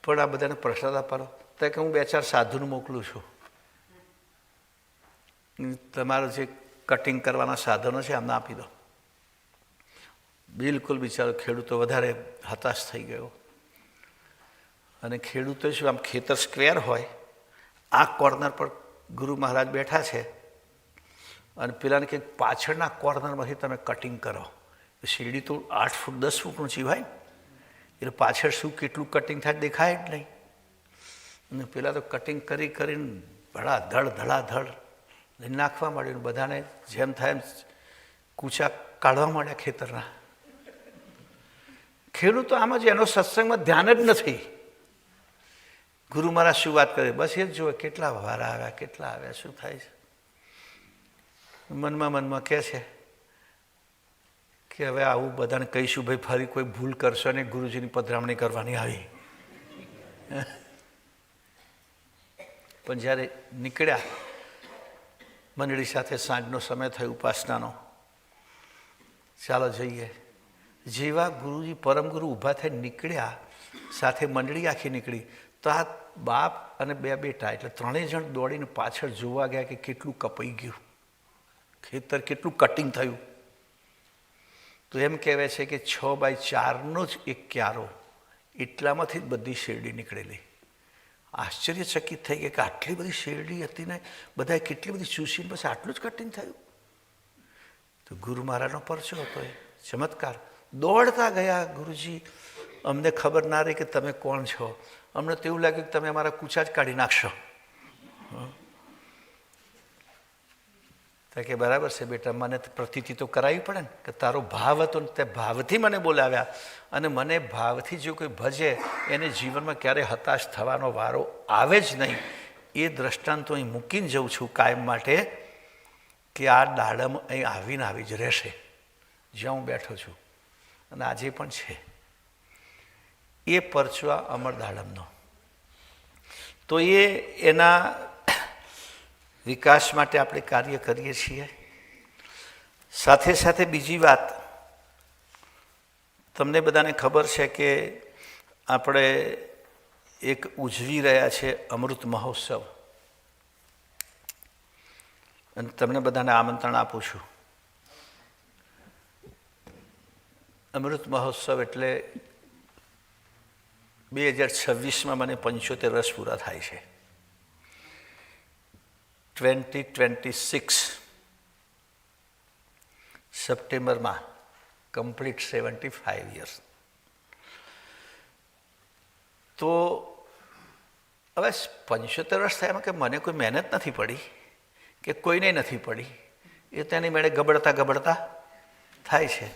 પણ આ બધાને પ્રસાદ આપવાનો. તો કે હું 2-4 સાધુને મોકલું છું, તમારું જે કટિંગ કરવાના સાધનો છે અમને આપી દો. બિલકુલ બિચારો ખેડૂતો વધારે હતાશ થઈ ગયો. અને ખેડૂતો શું, આમ ખેતર સ્ક્વેર હોય, આ કોર્નર પર ગુરુ મહારાજ બેઠા છે, અને પેલાને કંઈક પાછળના કોર્નરમાંથી તમે કટિંગ કરો. શેરડી તો 8 ફૂટ 10 ફૂટ ઊંચી હોય, એટલે પાછળ શું કેટલું કટિંગ થાય દેખાય જ નહીં. અને પેલા તો કટિંગ કરીને ધડાધડ લઈને નાખવા માંડ્યું. બધાને જેમ થાય એમ કૂચા કાઢવા માંડ્યા ખેતરના. ખેડૂતો આમ જ, એનો સત્સંગમાં ધ્યાન જ નથી. ગુરુ મહારાજ શું વાત કરે, બસ એ જ જુએ, કેટલા વારા આવ્યા, કેટલા આવ્યા, શું થાય છે. મનમાં કહે છે કે હવે આવું બધાને કહીશું, ભાઈ ફરી કોઈ ભૂલ કરશો ને ગુરુજીની પધરામણી કરવાની આવી. પણ જ્યારે નીકળ્યા મંડળી સાથે, સાંજનો સમય થયો ઉપાસનાનો, ચાલો જઈએ. જેવા ગુરુજી પરમગુરુ ઊભા થઈને નીકળ્યા, સાથે મંડળી આખી નીકળી, તો આ બાપ અને બે બેટા એટલે ત્રણેય જણ દોડીને પાછળ જોવા ગયા કે કેટલું કપાઈ ગયું, ખેતર કેટલું કટિંગ થયું. તો એમ કહેવાય છે કે 6x4 જ એક ક્યારો, એટલામાંથી જ બધી શેરડી નીકળેલી. આશ્ચર્યચકિત થઈ ગયા કે આટલી બધી શેરડી હતી ને બધાએ કેટલી બધી ચૂસીને પછી આટલું જ કટિંગ થયું. તો ગુરુ મહારાજનો પરચો હતો એ ચમત્કાર. દોડતા ગયા, ગુરુજી અમને ખબર ના રહી કે તમે કોણ છો, અમને તો એવું લાગ્યું કે તમે અમારા કૂચા જ કાઢી નાખશો. કે બરાબર છે બેટા, મને પ્રતીતિ તો કરાવી પડે ને કે તારો ભાવ હતો ને તે ભાવથી મને બોલાવ્યા, અને મને ભાવથી જો કોઈ ભજે એને જીવનમાં ક્યારે હતાશ થવાનો વારો આવે જ નહીં. એ દ્રષ્ટાંત અહીં મૂકીને જઉં છું કાયમ માટે કે આ દાડમ અહીં આવીને આવી જ રહેશે જ્યાં હું બેઠો છું, અને આજે પણ છે. એ પરચો આ અમર દાડમનો. તો એના વિકાસ માટે આપણે કાર્ય કરીએ છીએ. સાથે સાથે બીજી વાત, તમને બધાને ખબર છે કે આપણે એક ઉજવી રહ્યા છે અમૃત મહોત્સવ, અને તમને બધાને આમંત્રણ આપું છું. અમૃત મહોત્સવ એટલે 2026માં મને 75 વર્ષ પૂરા થાય છે. 2026 સપ્ટેમ્બરમાં કમ્પ્લીટ 75 યર્સ. તો હવે 75 વર્ષ થયા કે મને કોઈ મહેનત નથી પડી કે કોઈને નથી પડી, એ તેની મેળે ગબડતા ગબડતા થાય છે.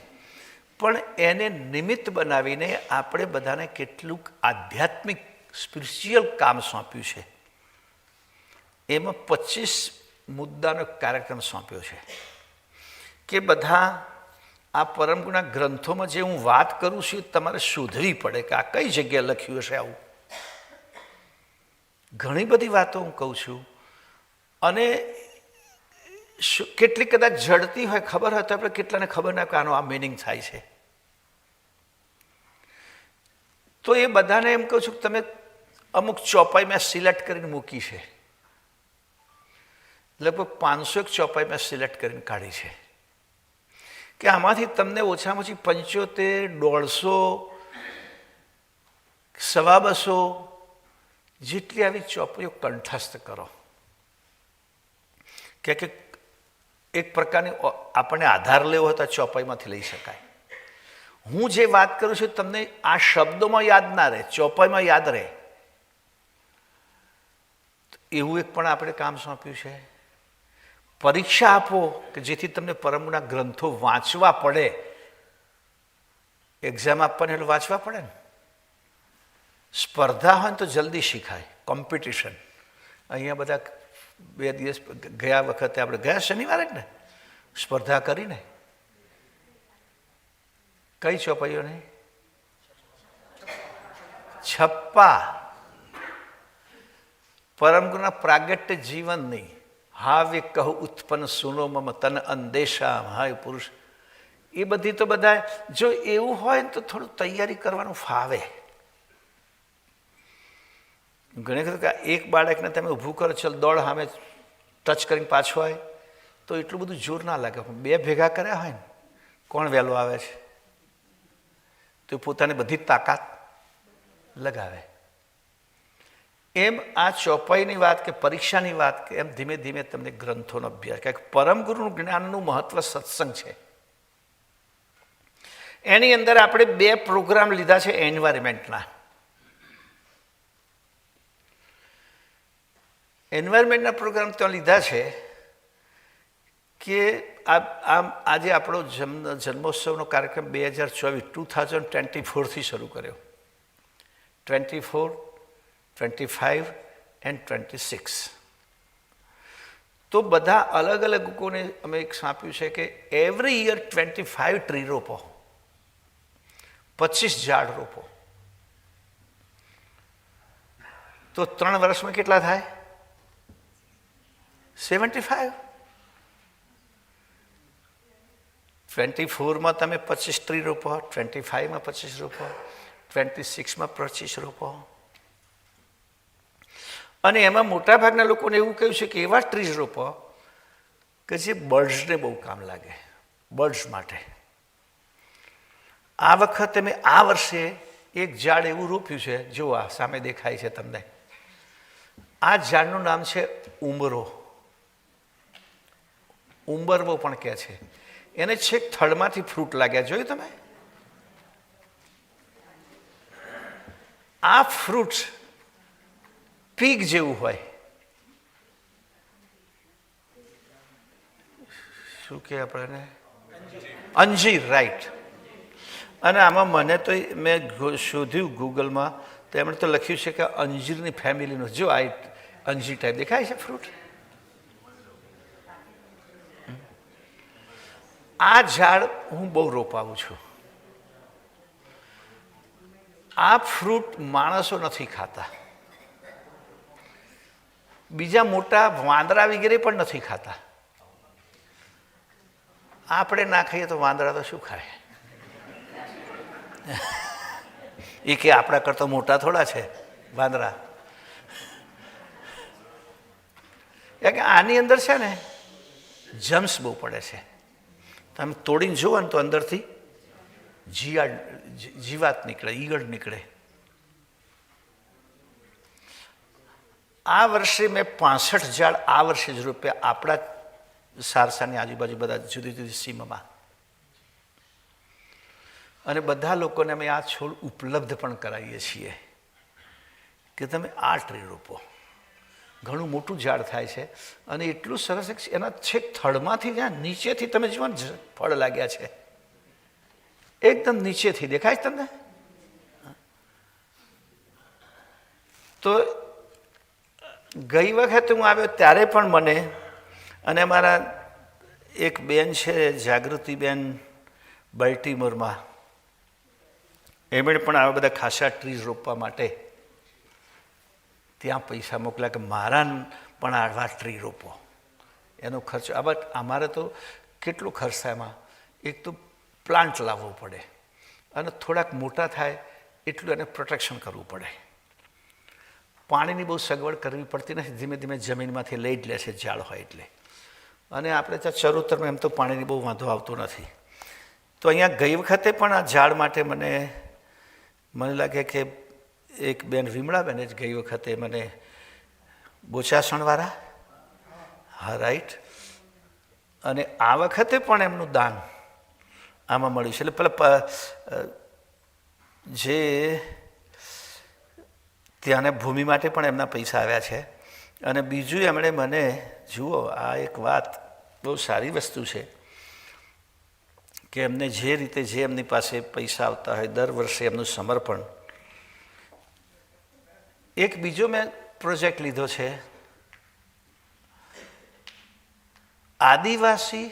પણ એને નિમિત્ત બનાવીને આપણે બધાને કેટલુંક આધ્યાત્મિક સ્પિરિચ્યુઅલ કામ સોંપ્યું છે. એમાં 25 મુદ્દાનો કાર્યક્રમ સોંપ્યો છે કે બધા આ પરમગુણા ગ્રંથોમાં જે હું વાત કરું છું તમારે શોધવી પડે કે આ કઈ જગ્યાએ લખ્યું હશે. આવું ઘણી બધી વાતો હું કહું છું, અને કેટલીક કદાચ જડતી હોય, ખબર હોય તો આપણે કેટલાને ખબર ના કે આનો આ મિનિંગ થાય છે. તો એ બધાને એમ કહું છું કે તમે અમુક ચોપાઈ મેં સિલેક્ટ કરીને મૂકી છે, લગભગ 500 ચોપાઈ મેં સિલેક્ટ કરીને કાઢી છે કે આમાંથી તમને ઓછામાં ઓછી 75, 150, 250 જેટલી આવી ચોપાઈઓ કંઠસ્થ કરો કે એક પ્રકારની આપણને આધાર લેવો હોય તો ચોપાઈમાંથી લઈ શકાય. હું જે વાત કરું છું તમને આ શબ્દોમાં યાદ ના રહે, ચોપાઈમાં યાદ રહે. એવું એક પણ આપણે કામ સોંપ્યું છે. પરીક્ષા આપો કે જેથી તમને પરમના ગ્રંથો વાંચવા પડે. એક્ઝામ આપવાની એટલે વાંચવા પડે ને. સ્પર્ધા હોય ને તો જલ્દી શીખાય, કોમ્પિટિશન. અહીંયા બધા 2 દિવસ ગયા વખતે આપણે ગયા શનિવારે જ ને સ્પર્ધા કરીને, કઈ ચોપાઈઓની? છપ્પા. પરમગુરુના પ્રાગટ્ય જીવનની હાવે કહું ઉત્પન્ન સુનો મમ તન અંદેશા હાય પુરુષ. એ બધી તો બધા જો એવું હોય ને તો થોડું તૈયારી કરવાનું ફાવે. ઘણી વખત એક બાળકને તમે ઊભું કરો, ચલ દોડ, સામે ટચ કરીને પાછો આવે તો એટલું બધું જોર ના લાગે. પણ 2 ભેગા કર્યા હોય ને, કોણ વહેલો આવે છે તો પોતાની બધી જ તાકાત લગાવે. એમ આ ચોપાઈની વાત કે પરીક્ષાની વાત કે એમ ધીમે ધીમે તમને ગ્રંથોનો અભ્યાસ, કારણ કે પરમ ગુરુનું જ્ઞાનનું મહત્વ સત્સંગ છે. એની અંદર આપણે 2 પ્રોગ્રામ લીધા છે એન્વાયરમેન્ટના. એન્વાયરમેન્ટના પ્રોગ્રામ ત્યાં લીધા છે કે આજે આપણો જન્મોત્સવનો કાર્યક્રમ 2024થી શરૂ કર્યો. 24, 25 and 26. તો બધા અલગ અલગ લોકોને અમે એક સાંપ્યું છે કે એવરી યર 25 ટ્રી રોપો, 25 ઝાડ રોપો. તો 3 વર્ષમાં કેટલા થાય? 75. 24માં તમે 25 ટ્રી રોપો, 25માં 25 રોપો, 26માં 25 રોપો. અને એમાં મોટાભાગના લોકોને એવું કહ્યું છે કે એવા ટ્રીઝ રોપો કે જે બર્ડ્સને બહુ કામ લાગે, બર્ડ્સ માટે. આ વખતે મેં આ વર્ષે એક ઝાડ એવું રોપ્યું છે, જો આ સામે દેખાય છે તમને. આ ઝાડનું નામ છે ઉંબરો, ઉંબરવો પણ કહે છે. એને છેક થડમાંથી ફ્રૂટ લાગ્યા, જોયું તમે? આ ફ્રૂટ પીગ જેવું હોય, શું કે આપણને અંજીર, રાઈટ. અને આમાં મને તો મેં શોધ્યું ગૂગલમાં, તો એમણે તો લખ્યું છે કે અંજીરની ફેમિલીનું. જો આ અંજીર ટાઈપ દેખાય છે ફ્રૂટ. આ ઝાડ હું બહુ રોપાવું છું. આ ફ્રૂટ માણસો નથી ખાતા, બીજા મોટા વાંદરા વગેરે પણ નથી ખાતા. આપણે ના ખાઈએ તો વાંદરા તો શું ખાય? એ કે આપણા કરતા મોટા થોડા છે વાંદરા. કે આની અંદર છે ને જમ્સ બહુ પડે છે. તમે તોડીને જુઓ ને તો અંદરથી જીવાત નીકળે, ઈગળ નીકળે. આ વર્ષે મેં 65 ઝાડ આ વર્ષે જ રોપ્યા આપણા સારસાની આજુબાજુ બધા જુદી જુદી સીમમાં. અને બધા લોકોને અમે આ છોડ ઉપલબ્ધ પણ કરાવીએ છીએ કે તમે આ ટ્રી રોપો. ઘણું મોટું ઝાડ થાય છે અને એટલું સરસ એના છેક થડમાંથી જ્યાં નીચેથી તમે જુઓ ને ફળ લાગ્યા છે, એકદમ નીચેથી દેખાય છે તમને. તો ગઈ વખતે હું આવ્યો ત્યારે પણ મને અને મારા એક બેન છે જાગૃતિબેન બલ્ટીમોરમાં, એમણે પણ આવા બધા ખાસા ટ્રીઝ રોપવા માટે ત્યાં પૈસા મોકલ્યા કે મારા પણ આવા ટ્રી રોપો. એનો ખર્ચ અમારે તો કેટલો ખર્ચ થાય એમાં. એક તો પ્લાન્ટ લાવવો પડે અને થોડાક મોટા થાય એટલું એને પ્રોટેક્શન કરવું પડે. પાણીની બહુ સગવડ કરવી પડતી નથી, ધીમે ધીમે જમીનમાંથી લઈ જ લે છે ઝાડ હોય એટલે. અને આપણે ત્યાં ચરોતરમાં એમ તો પાણીની બહુ વાંધો આવતો નથી. તો અહીંયા ગઈ વખતે પણ આ ઝાડ માટે મને લાગે કે એક બેન વિમળાબેને જ ગઈ વખતે મને બોચાસણવાળા, હા રાઈટ, અને આ વખતે પણ એમનું દાન આમાં મળ્યું છે. એટલે પેલા જે ત્યાંને ભૂમિ માટે પણ એમના પૈસા આવ્યા છે. અને બીજું એમણે મને, જુઓ આ એક વાત બહુ સારી વસ્તુ છે કે એમને જે રીતે જે એમની પાસે પૈસા આવતા હોય દર વર્ષે એમનું સમર્પણ. એક બીજો મેં પ્રોજેક્ટ લીધો છે, આદિવાસી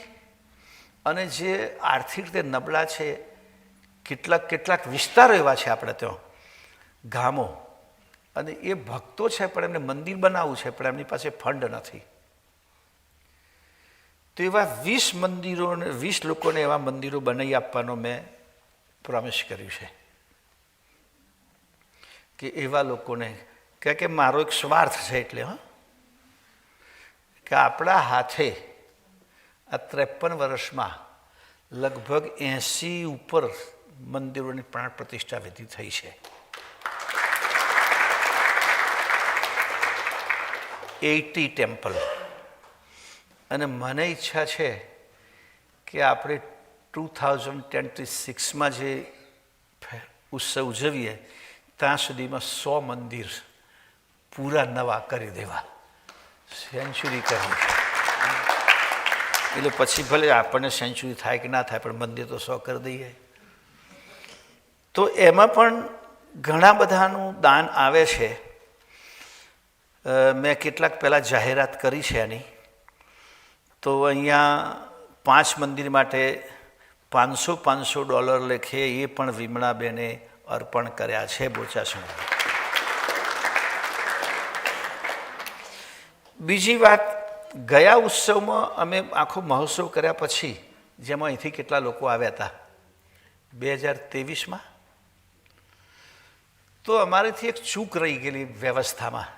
અને જે આર્થિક રીતે નબળા છે કેટલાક વિસ્તારો એવા છે આપણે ત્યાં ગામો, અને એ ભક્તો છે પણ એમને મંદિર બનાવવું છે પણ એમની પાસે ફંડ નથી. તો એવા 20 મંદિરોને 20 લોકોને એવા મંદિરો બનાવી આપવાનો મેં પ્રોમિસ કર્યું છે કે એવા લોકોને કે મારો એક સ્વાર્થ છે એટલે કે આપણા હાથે આ 53 વર્ષમાં લગભગ 80 ઉપર મંદિરોની પ્રાણ પ્રતિષ્ઠા વિધિ થઈ છે. 80 ટેમ્પલ. અને મને ઈચ્છા છે કે આપણે 2026માં જે ઉત્સવ ઉજવીએ ત્યાં સુધીમાં 100 મંદિર પૂરા નવા કરી દેવા, સેન્ચુરી કરવી. એટલે પછી ભલે આપણને સેન્ચુરી થાય કે ના થાય પણ મંદિર તો 100 કરી દઈએ. તો એમાં પણ ઘણા બધાનું દાન આવે છે. મેં કેટલાક પહેલાં જાહેરાત કરી છે એની. તો અહીંયા 5 મંદિર માટે $500 લેખે એ પણ વિમળાબેને અર્પણ કર્યા છે બોચાસણ. બીજી વાત, ગયા ઉત્સવમાં અમે આખો મહોત્સવ કર્યા પછી, જેમાં અહીંથી કેટલા લોકો આવ્યા હતા 2023માં, તો અમારેથી એક ચૂક રહી ગયેલી વ્યવસ્થામાં.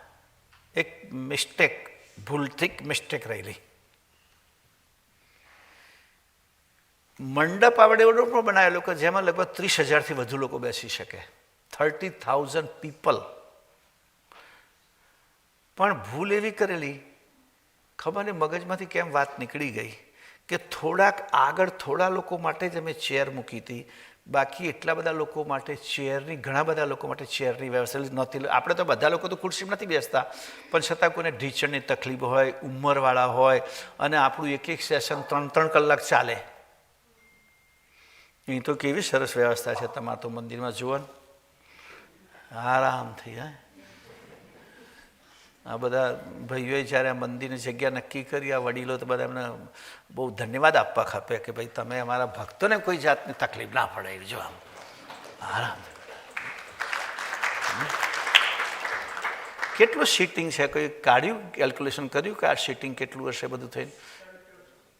એક મિસ્ટેક, ભૂલથી મિસ્ટેક રહેલી. મંડપ આવડે એવડો પણ બનાવેલો કે જેમાં લગભગ 30,000થી વધુ લોકો બેસી શકે, 30,000 પીપલ. પણ ભૂલ એવી કરેલી, ખબર નહીં મગજમાંથી કેમ વાત નીકળી ગઈ કે થોડાક આગળ થોડા લોકો માટે જ અમે ચેર મૂકી હતી, બાકી એટલા બધા લોકો માટે ચેરની, ઘણા બધા લોકો માટે ચેરની વ્યવસ્થા નહોતી. આપણે તો બધા લોકો તો ખુરશીમાં નથી બેસતા, પણ છતાં કોઈને ઢીંચણની તકલીફ હોય, ઉંમરવાળા હોય, અને આપણું એક સેશન 3-3 કલાક ચાલે. એ તો કેવી સરસ વ્યવસ્થા છે તમારે તો મંદિરમાં જુઓ ને, આરામથી. આ બધા ભાઈઓએ જ્યારે આ મંદિરની જગ્યા નક્કી કરી, આ વડીલો તો બધા એમને બહુ ધન્યવાદ આપવા ખપે કે ભાઈ તમે અમારા ભક્તોને કોઈ જાતની તકલીફ ના પડે. જો આમ આરામ. કેટલું સીટિંગ છે? કોઈ કાઢ્યું, કેલ્ક્યુલેશન કર્યું કે આ સીટિંગ કેટલું હશે બધું થઈને?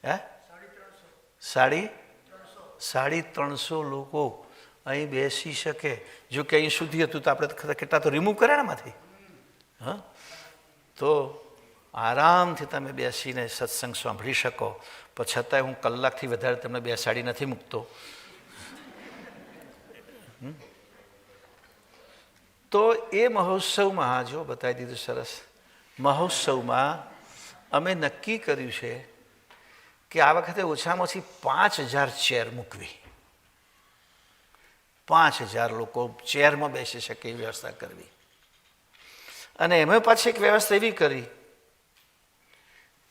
હે, 350 લોકો અહીં બેસી શકે. જો કે અહીં સુધી હતું તો આપણે કેટલા તો રિમૂવ કર્યા ને એમાંથી. હા, તો આરામથી તમે બેસીને સત્સંગ સાંભળી શકો. પણ છતાંય હું કલાકથી વધારે તમને બેસાડી નથી મૂકતો. તો એ મહોત્સવમાં જો બતાવી દીધું સરસ. મહોત્સવમાં અમે નક્કી કર્યું છે કે આ વખતે ઓછામાં ઓછી 5,000 ચેર મૂકવી. 5,000 લોકો ચેરમાં બેસી શકે એવી વ્યવસ્થા કરવી. અને એમાં પાછી એક વ્યવસ્થા એવી કરી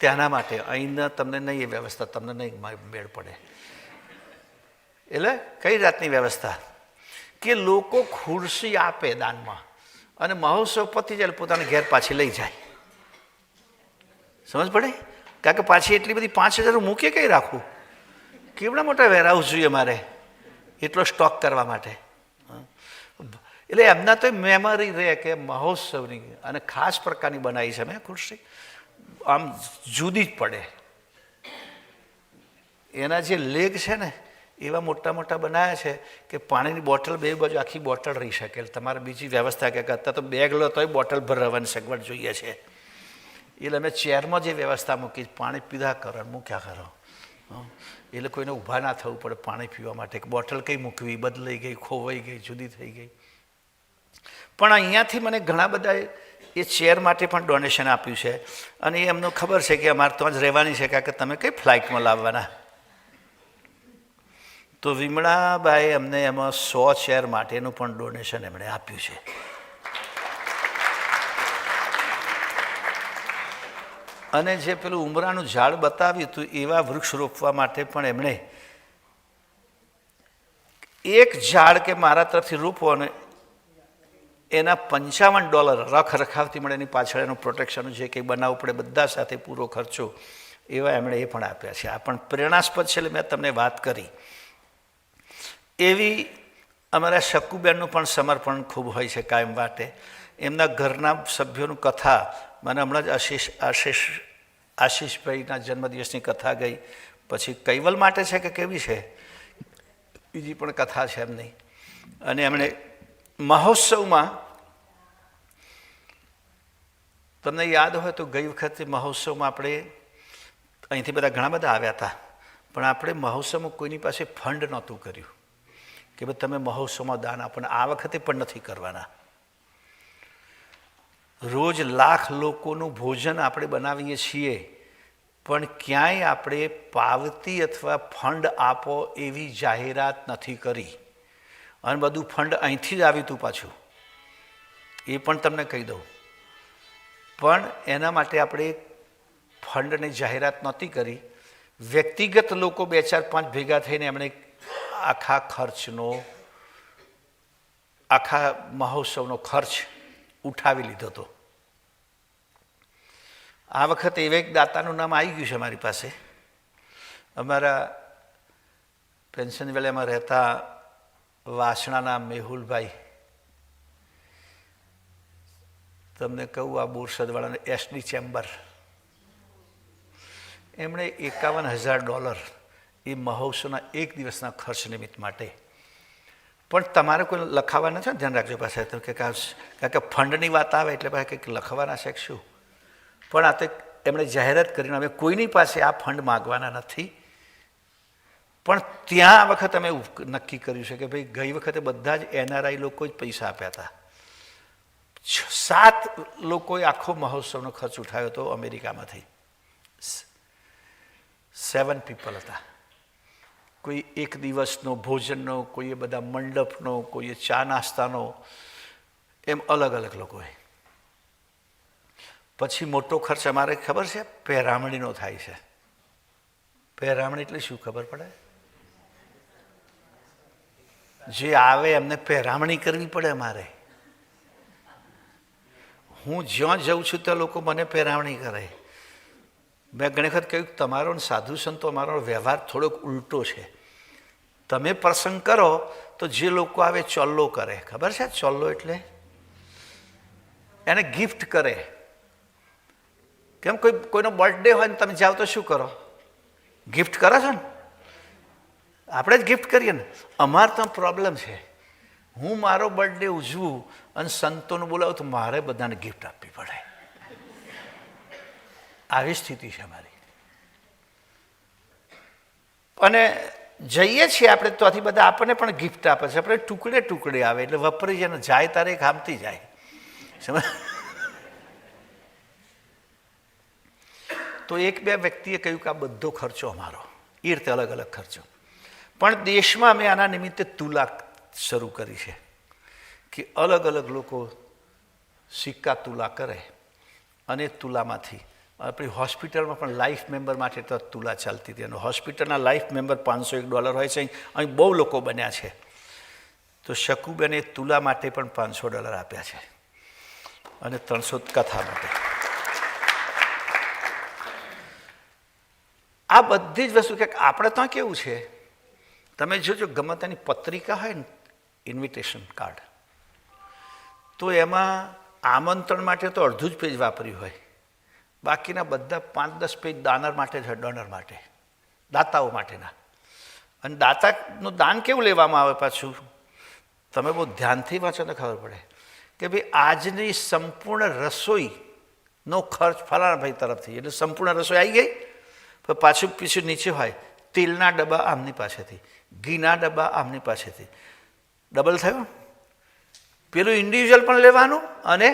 ત્યાંના માટે, અહીંના તમને નહીં, એ વ્યવસ્થા તમને નહીં મેળ પડે. એટલે કઈ જાતની વ્યવસ્થા કે લોકો ખુરશી આપે દાનમાં, અને મહોત્સવ પતી જાય પોતાના ઘેર પાછી લઈ જાય. સમજ પડે? કારણ કે પાછી એટલી બધી 5,000 મૂકે કઈ રાખવું? કેવડા મોટા વેરહાઉસ જોઈએ મારે એટલો સ્ટોક કરવા માટે. એટલે એમના તો મેમરી રહે કે મહોત્સવની, અને ખાસ પ્રકારની બનાવી છે મેં ખુરશી, આમ જુદી જ પડે. એના જે લેગ છે ને એવા મોટા મોટા બનાવ્યા છે કે પાણીની બોટલ બે બાજુ આખી બોટલ રહી શકે. તમારે બીજી વ્યવસ્થા કે અત્યારે તો બેગ લો તોય બોટલ ભરવાની સગવડ જોઈએ છે. એટલે અમે ચેરમાં જે વ્યવસ્થા મૂકી, પાણી પીધા કરો, મૂક્યા કરો. એટલે કોઈને ઊભા ના થવું પડે પાણી પીવા માટે. બોટલ કઈ મૂકવી, બદલાઈ ગઈ, ખોવાઈ ગઈ, જુદી થઈ ગઈ. પણ અહીંયાથી મને ઘણા બધા એ ચેર માટે પણ ડોનેશન આપ્યું છે, અને એ એમને ખબર છે કે અમારે ત્યાં જ રહેવાની છે, કારણ કે તમે કઈ ફ્લાઇટમાં લાવવાના. તો વિમળાબાએ અમને એમાં 100 ચેર માટેનું પણ ડોનેશન એમણે આપ્યું છે. અને જે પેલું ઉમરાનું ઝાડ બતાવ્યું હતું એવા વૃક્ષ રોપવા માટે પણ એમણે એક ઝાડ કે મારા તરફથી રોપો અને એના $55 રખ રખાવતી મળે, એની પાછળ એનું પ્રોટેક્શનનું જે કંઈ બનાવવું પડે બધા સાથે પૂરો ખર્ચો એવા એમણે એ પણ આપ્યા છે. આ પણ પ્રેરણાસ્પદ છે, એટલે મેં તમને વાત કરી. એવી અમારા શકુબેનનું પણ સમર્પણ ખૂબ હોય છે કાયમ માટે. એમના ઘરના સભ્યોનું કથા, મને હમણાં જ આશીષભાઈના જન્મદિવસની કથા ગઈ, પછી કૈવલ માટે છે કે કેવી છે, બીજી પણ કથા છે એમની. અને એમણે મહોત્સવમાં, તમને યાદ હોય તો ગઈ વખતે મહોત્સવમાં આપણે અહીંથી બધા ઘણા બધા આવ્યા હતા, પણ આપણે મહોત્સવમાં કોઈની પાસે ફંડ નહોતું કર્યું કે ભાઈ તમે મહોત્સવમાં દાન આપો. આ વખતે પણ નથી કરવાના. રોજ લાખ લોકોનું ભોજન આપણે બનાવીએ છીએ, પણ ક્યાંય આપણે પાવતી અથવા ફંડ આપો એવી જાહેરાત નથી કરી. અને બધું ફંડ અહીંથી જ આવ્યું હતું પાછું, એ પણ તમને કહી દઉં. પણ એના માટે આપણે ફંડની જાહેરાત નહોતી કરી. વ્યક્તિગત લોકો 2-4-5 ભેગા થઈને એમણે આખા ખર્ચનો, આખા મહોત્સવનો ખર્ચ ઉઠાવી લીધો હતો. આ વખતે એવા એક દાતાનું નામ આવી ગયું છે મારી પાસે. અમારા પેન્શન વેલામાં રહેતા વાસણાના મેહુલભાઈ, તમને કહું આ બોરસદવાળાને એસડી ચેમ્બર, એમણે $51,000 એ મહોત્સવના એક દિવસના ખર્ચ નિમિત્ત માટે. પણ તમારે કોઈ લખાવા નથી, ધ્યાન રાખજો પાસે, કારણ કે ફંડની વાત આવે એટલે પાસે કંઈક લખવાના છે શું. પણ આ તો એમણે જાહેરાત કરીને અમે કોઈની પાસે આ ફંડ માગવાના નથી. પણ ત્યાં આ વખત અમે નક્કી કર્યું છે કે ભાઈ ગઈ વખતે બધા જ NRI લોકો જ પૈસા આપ્યા હતા. 7 લોકોએ આખો મહોત્સવનો ખર્ચ ઉઠાવ્યો હતો અમેરિકામાંથી. 7 પીપલ હતા. કોઈ એક દિવસનો ભોજનનો, કોઈએ બધા મંડપનો, કોઈએ ચા નાસ્તાનો, એમ અલગ અલગ લોકોએ. પછી મોટો ખર્ચ અમારે ખબર છે પહેરામણીનો થાય છે. પહેરામણી એટલે શું ખબર પડે? જે આવે એમને પહેરામણી કરવી પડે. અમારે હું જ્યાં જઉં છું ત્યાં લોકો મને પહેરામણી કરે. મેં ઘણી વખત કહ્યું તમારો સાધુ સંતો અમારો વ્યવહાર થોડોક ઉલટો છે. તમે પ્રસંગ કરો તો જે લોકો આવે ચોલ્લો કરે. ખબર છે ચોલ્લો એટલે? એને ગિફ્ટ કરે. કેમ કોઈનો બર્થડે હોય ને તમે જાઓ તો શું કરો? ગિફ્ટ કરો છો ને? આપણે જ ગિફ્ટ કરીએ ને. અમારે તો પ્રોબ્લેમ છે. હું મારો બર્થડે ઉજવું અને સંતોને બોલાવું તો મારે બધાને ગિફ્ટ આપવી પડે. આવી સ્થિતિ છે અમારી. અને જઈએ છીએ આપણે ત્યાંથી બધા આપણને પણ ગિફ્ટ આપે છે. આપણે ટુકડે ટુકડે આવે એટલે વપરી જાય ને જાય તારે ખામતી જાય. સમજ? તો 1-2 વ્યક્તિએ કહ્યું કે આ બધો ખર્ચો અમારો. એ રીતે અલગ અલગ ખર્ચો. પણ દેશમાં અમે આના નિમિત્તે તુલા શરૂ કરી છે કે અલગ અલગ લોકો સિક્કા તુલા કરે અને તુલામાંથી આપણી હોસ્પિટલમાં પણ લાઈફ મેમ્બર માટે તો તુલા ચાલતી હતી. અને હોસ્પિટલના લાઈફ મેમ્બર $501 હોય છે. અહીં બહુ લોકો બન્યા છે. તો શકુબેને તુલા માટે પણ $500 આપ્યા છે અને 300 કથા માટે. આ બધી જ વસ્તુ કે આપણે ત્યાં કેવું છે, તમે જોજો ગમે તેની પત્રિકા હોય ને, ઇન્વિટેશન કાર્ડ, તો એમાં આમંત્રણ માટે તો અડધું જ પેજ વાપર્યું હોય. બાકીના બધા 5-10 પેજ દાનર માટે છે. ડોનર માટે, દાતાઓ માટેના. અને દાતાનું દાન કેવું લેવામાં આવે પાછું, તમે બહુ ધ્યાનથી વાંચો તો ખબર પડે કે ભાઈ આજની સંપૂર્ણ રસોઈનો ખર્ચ ફલાણા ભાઈ તરફથી. એટલે સંપૂર્ણ રસોઈ આવી ગઈ, પણ પાછું પીછું નીચે હોય તેલના ડબ્બા આમની પાસેથી, ઘીના ડબ્બા આમની પાસેથી. ડબલ થયું. પેલું ઇન્ડિવિજ્યુઅલ પણ લેવાનું. અને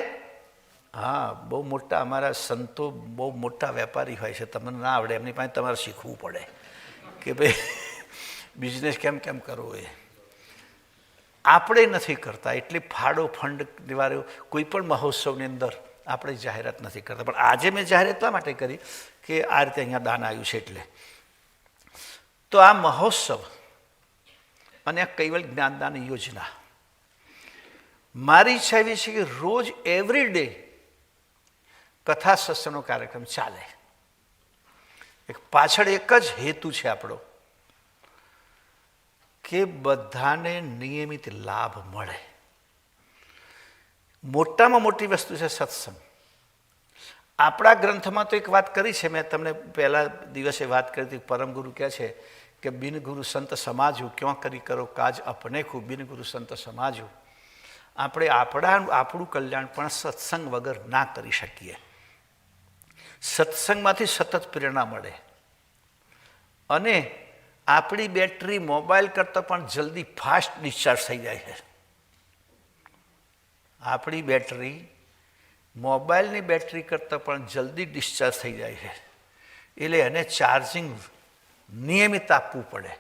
હા, બહુ મોટા અમારા સંતો બહુ મોટા વેપારી હોય છે. તમને ના આવડે એમની પાસે તમારે શીખવું પડે કે ભાઈ બિઝનેસ કેમ કેમ કરવો. એ આપણે નથી કરતા. એટલે ફાળો ફંડ દેવાનો કોઈ પણ મહોત્સવની અંદર આપણે જાહેરાત નથી કરતા. પણ આજે મેં જાહેરાત એટલા માટે કરી કે આ રીતે અહીંયા દાન આવ્યું છે. એટલે તો આ મહોત્સવ અને આ કૈવલ્ય જ્ઞાનદાન યોજના, મારી ઈચ્છા એવી છે કે રોજ એવરી ડે કથા સત્સંગનો કાર્યક્રમ ચાલે. પાછળ એક જ હેતુ છે આપણો કે બધાને નિયમિત લાભ મળે. મોટામાં મોટી વસ્તુ છે સત્સંગ. આપણા ગ્રંથમાં તો એક વાત કરી છે, મેં તમને પહેલા દિવસે વાત કરી હતી. પરમગુરુ કહે છે કે બિન ગુરુ સંત સમાજું ક્યાં કરી કરો કાજ અપને ખૂબ, બિન ગુરુ સંત સમાજું. આપણે આપણું કલ્યાણ પણ સત્સંગ વગર ના કરી શકીએ. સત્સંગમાંથી સતત પ્રેરણા મળે અને આપણી બેટરી મોબાઈલ કરતાં પણ જલ્દી ફાસ્ટ ડિસ્ચાર્જ થઈ જાય છે. આપણી બેટરી મોબાઈલની બેટરી કરતાં પણ જલ્દી ડિસ્ચાર્જ થઈ જાય છે. એટલે એને ચાર્જિંગ નિયમિત આપવું પડે.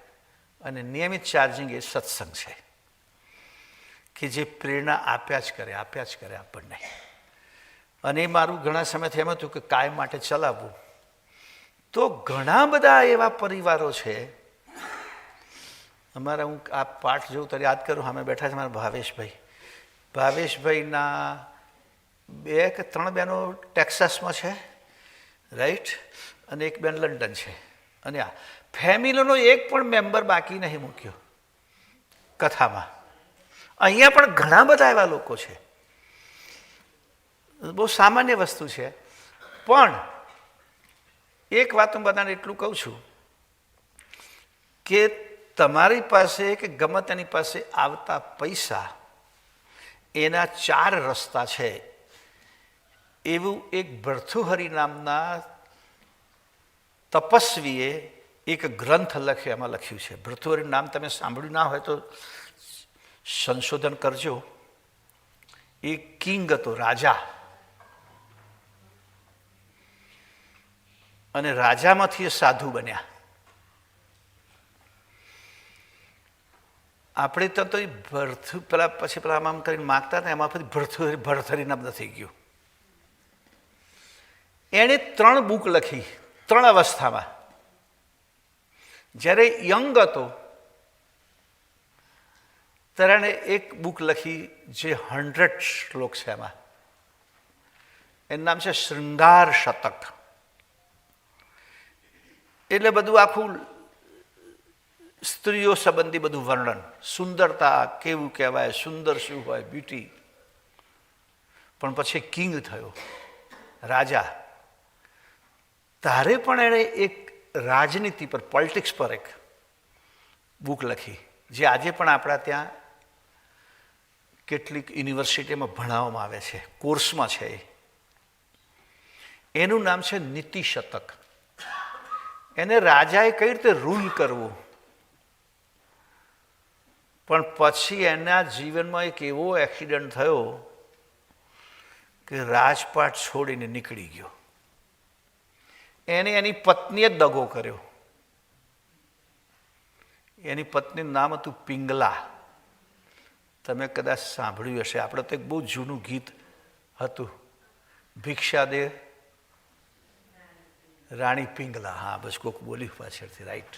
અને નિયમિત ચાર્જિંગ એ સત્સંગ છે કે જે પ્રેરણા આપ્યા જ કરે આપણને. અને મારું ઘણા સમયથી એમ હતું કે કાયમ માટે ચલાવવું. તો ઘણા બધા એવા પરિવારો છે અમારા. હું આ પાઠ જોઉં ત્યારે યાદ કરું, સામે બેઠા છે મારા ભાવેશભાઈના 2 કે 3 બહેનો ટેક્સાસમાં છે, રાઈટ, અને એક બેન લંડન છે. અને આ ફેમિલીનો એક પણ મેમ્બર બાકી નહીં મૂક્યો કથામાં. અહીંયા પણ ઘણા બધા એવા લોકો છે. બહુ સામાન્ય વસ્તુ છે. પણ એક વાત હું બધાને એટલું કહું છું કે તમારી પાસે કે ગમે તેની પાસે આવતા પૈસા, એના 4 રસ્તા છે. એવું એક ભર્તૃહરિ નામના તપસ્વીએ એક ગ્રંથ લખ્યો, એમાં લખ્યું છે. ભર્તૃહરિનું નામ તમે સાંભળ્યું ના હોય તો સંશોધન કરજો. એ કિંગ હતો, રાજા, અને રાજામાંથી એ સાધુ બન્યા. આપણે તો પેલા પછી પેલા આમ કરીને માગતા હતા, એમાં પછી ભર્તૃહરિ નામ નથી ગયું. એણે 3 બુક લખી 3 અવસ્થામાં. જ્યારે યંગ હતો ત્યારે એણે એક બુક લખી જે 100 શ્લોક છે. એમાં એનું નામ છે શૃંગાર શતક. એટલે બધું આખું સ્ત્રીઓ સંબંધી બધું વર્ણન, સુંદરતા કેવું કહેવાય, સુંદર શું હોય, બ્યુટી. પણ પછી કિંગ થયો, રાજા. તારે પણ એણે એક રાજનીતિ પર, પોલિટિક્સ પર એક બુક લખી, જે આજે પણ આપણા ત્યાં કેટલીક યુનિવર્સિટીમાં ભણાવવામાં આવે છે, કોર્સમાં છે. એનું નામ છે નીતિ શતક. એને રાજાએ કઈ રીતે રૂલ કરવું. પણ પછી એના જીવનમાં એક એવો એક્સિડન્ટ થયો કે રાજપાટ છોડીને નીકળી ગયો. એને એની પત્નીએ દગો કર્યો. એની પત્નીનું નામ હતું પિંગલા. તમે કદાચ સાંભળ્યું હશે. આપણે તો એક બહુ જૂનું ગીત હતું, ભિક્ષા દે રાણી પિંગલા. હા, બસ કોક બોલ્યું પાછળથી, રાઈટ.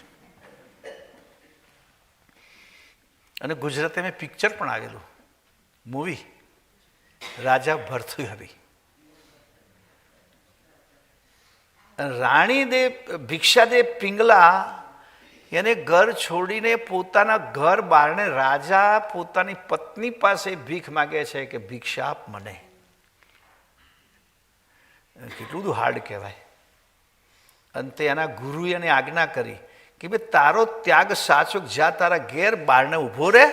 અને ગુજરાતીમાં પિક્ચર પણ આવેલું, મૂવી, રાજા ભર્તૃહરિ. રાણીદેવ ભિક્ષાદેવ પિંગલા એને ઘર છોડીને પોતાના ઘર બહારને રાજા પોતાની પત્ની પાસે ભીખ માગે છે કે ભિક્ષા આપ મને. કેટલું બધું હાર્ડ કહેવાય. અંતે એના ગુરુએ એને આજ્ઞા કરી કે ભાઈ તારો ત્યાગ સાચો, જ્યાં તારા ઘેર બહારને ઊભો રહે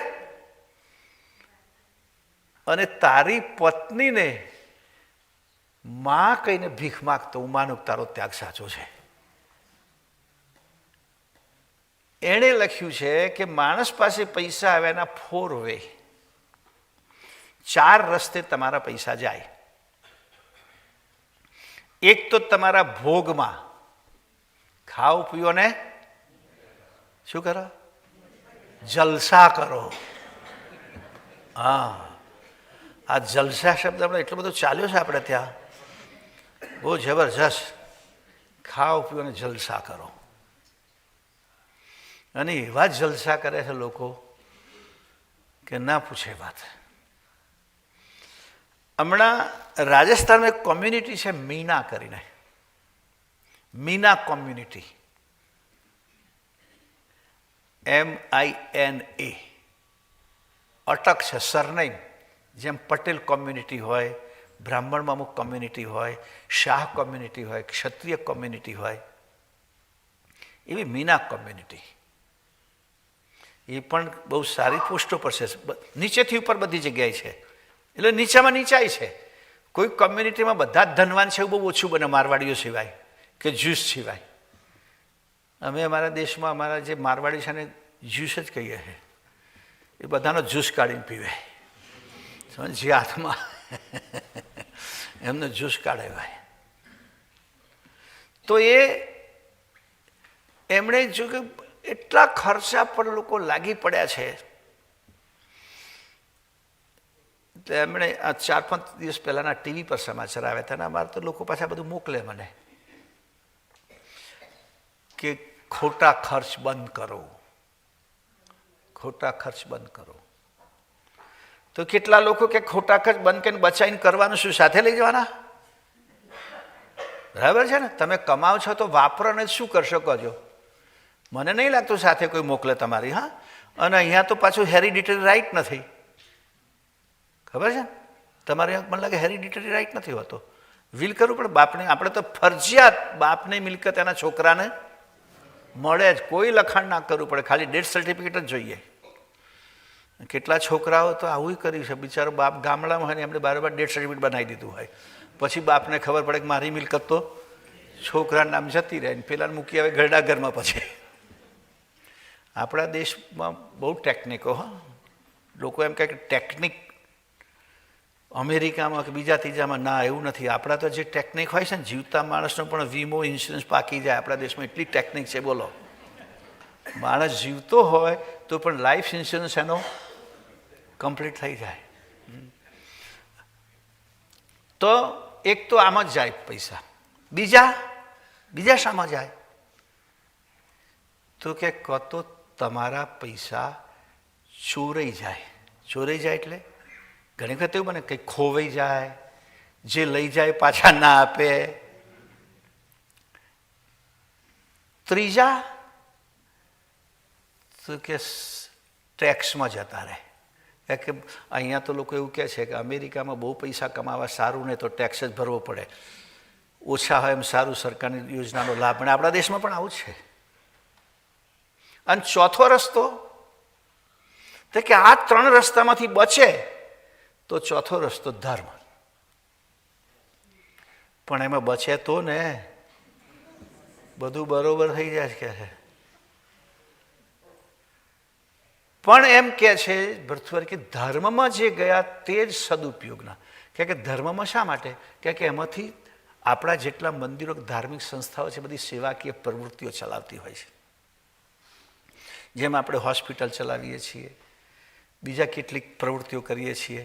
અને તારી પત્નીને માં કહીને ભીખ માગતો, હું માનું તારો ત્યાગ સાચો છે. એણે લખ્યું છે કે માણસ પાસે પૈસા આવે એના 4 વે, 4 રસ્તે તમારા પૈસા જાય. એક તો તમારા ભોગમાં, ખાઓ પીઓ ને શું કરો, જલસા કરો. હા, આ જલસા શબ્દ આપણે એટલો બધો ચાલ્યો છે આપણે ત્યાં, બહુ જબરજસ્ત. ખાઓ પીઓ ને જલસા કરો. અને એવા જલસા કરે છે લોકો કે ના પૂછે વાત. હમણાં રાજસ્થાનમાં એક કોમ્યુનિટી છે મીના કરીને, મીના કોમ્યુનિટી, MINA. અટક છે સરનેમ. જેમ પટેલ કોમ્યુનિટી હોય, બ્રાહ્મણમાં અમુક કોમ્યુનિટી હોય, શાહ કોમ્યુનિટી હોય, ક્ષત્રિય કોમ્યુનિટી હોય, એવી મીના કોમ્યુનિટી. એ પણ બહુ સારી પોસ્ટો પર છે, નીચેથી ઉપર બધી જગ્યાએ છે. એટલે નીચામાં નીચાય છે. કોઈ કોમ્યુનિટીમાં બધા જ ધનવાન છે એવું બહુ ઓછું બને, મારવાડીઓ સિવાય કે જ્યુસ સિવાય. અમે અમારા દેશમાં અમારા જે મારવાડી છે ને જ્યુસ જ કહીએ છીએ. એ બધાનો જ્યુસ કાઢીને પીવે, જે હાથમાં એમને જ્યુસ કાઢે ભાઈ. તો એમણે જો કે એટલા ખર્ચા પર લોકો લાગી પડ્યા છે. એમણે આ 4-5 દિવસ પહેલાંના ટીવી પર સમાચાર આવ્યા હતા. અને અમારે તો લોકો પાછા બધું મોકલે મને કે ખોટા ખર્ચ બંધ કરો, ખોટા ખર્ચ બંધ કરો. તો કેટલા લોકો કે ખોટા ખર્ચ બંધ કરીને બચાવીને કરવાનું શું, સાથે લઈ જવાના? બરાબર છે ને? તમે કમાઓ છો તો વાપરો ને શું કરશો કહો. મને નહીં લાગતું સાથે કોઈ મોકલે તમારી. હા, અને અહીંયા તો પાછું હેરિડિટરી રાઇટ નથી, ખબર છે તમારે? મને લાગે હેરિડિટરી રાઇટ નથી હોતો. વિલ કરવું પડે બાપને. આપણે તો ફરજિયાત બાપની મિલકત એના છોકરાને મળે જ, કોઈ લખાણ ના કરવું પડે, ખાલી ડેથ સર્ટિફિકેટ જ જોઈએ. કેટલા છોકરાઓ તો આવું કર્યું છે, બિચારો બાપ ગામડામાં હોય ને એમણે બારોબાર ડેથ સર્ટિફિકેટ બનાવી દીધું હોય. પછી બાપને ખબર પડે કે મારી મિલકત તો છોકરાનું નામ જતી રહે, પેલાને મૂકી આવે ઘરડા ઘરમાં. પછી આપણા દેશમાં બહુ ટેકનિકો, હા, લોકો એમ કહે કે ટેકનિક અમેરિકામાં કે બીજા ત્રીજામાં, ના એવું નથી. આપણા તો જે ટેકનિક હોય છે ને, જીવતા માણસનો પણ વીમો ઇન્સ્યોરન્સ પાકી જાય. આપણા દેશમાં એટલી ટેકનિક છે, બોલો. માણસ જીવતો હોય તો પણ લાઈફ ઇન્સ્યોરન્સ એનો કમ્પ્લીટ થઈ જાય. તો એક તો આમ જ જાય પૈસા. બીજા શામાં જાય? તો કે તો તમારા પૈસા ચોરાઈ જાય. ચોરાઈ જાય એટલે ઘણી વખત એવું બને કંઈક ખોવાઈ જાય, જે લઈ જાય પાછા ના આપે. ત્રીજા તો કે ટેક્સમાં જતા રહે. કે અહીંયા તો લોકો એવું કહે છે કે અમેરિકામાં બહુ પૈસા કમાવા સારું ને તો ટેક્સ જ ભરવો પડે, ઓછા હોય એમ સારું, સરકારની યોજનાનો લાભ મળે. આપણા દેશમાં પણ આવું છે. અને ચોથો રસ્તો તો કે આ 3 રસ્તામાંથી બચે તો ચોથો રસ્તો ધર્મ. પણ એમાં બચે તો ને બધું બરોબર થઈ જાય કે છે. પણ એમ કે છે ભરતભાઈ કે ધર્મમાં જે ગયા તે જ સદુપયોગના. કે ધર્મમાં શા માટે? કે એમાંથી આપણા જેટલા મંદિરો, ધાર્મિક સંસ્થાઓ છે, બધી સેવાકીય પ્રવૃત્તિઓ ચલાવતી હોય છે. જેમ આપણે હોસ્પિટલ ચલાવીએ છીએ, બીજા કેટલીક પ્રવૃત્તિઓ કરીએ છીએ.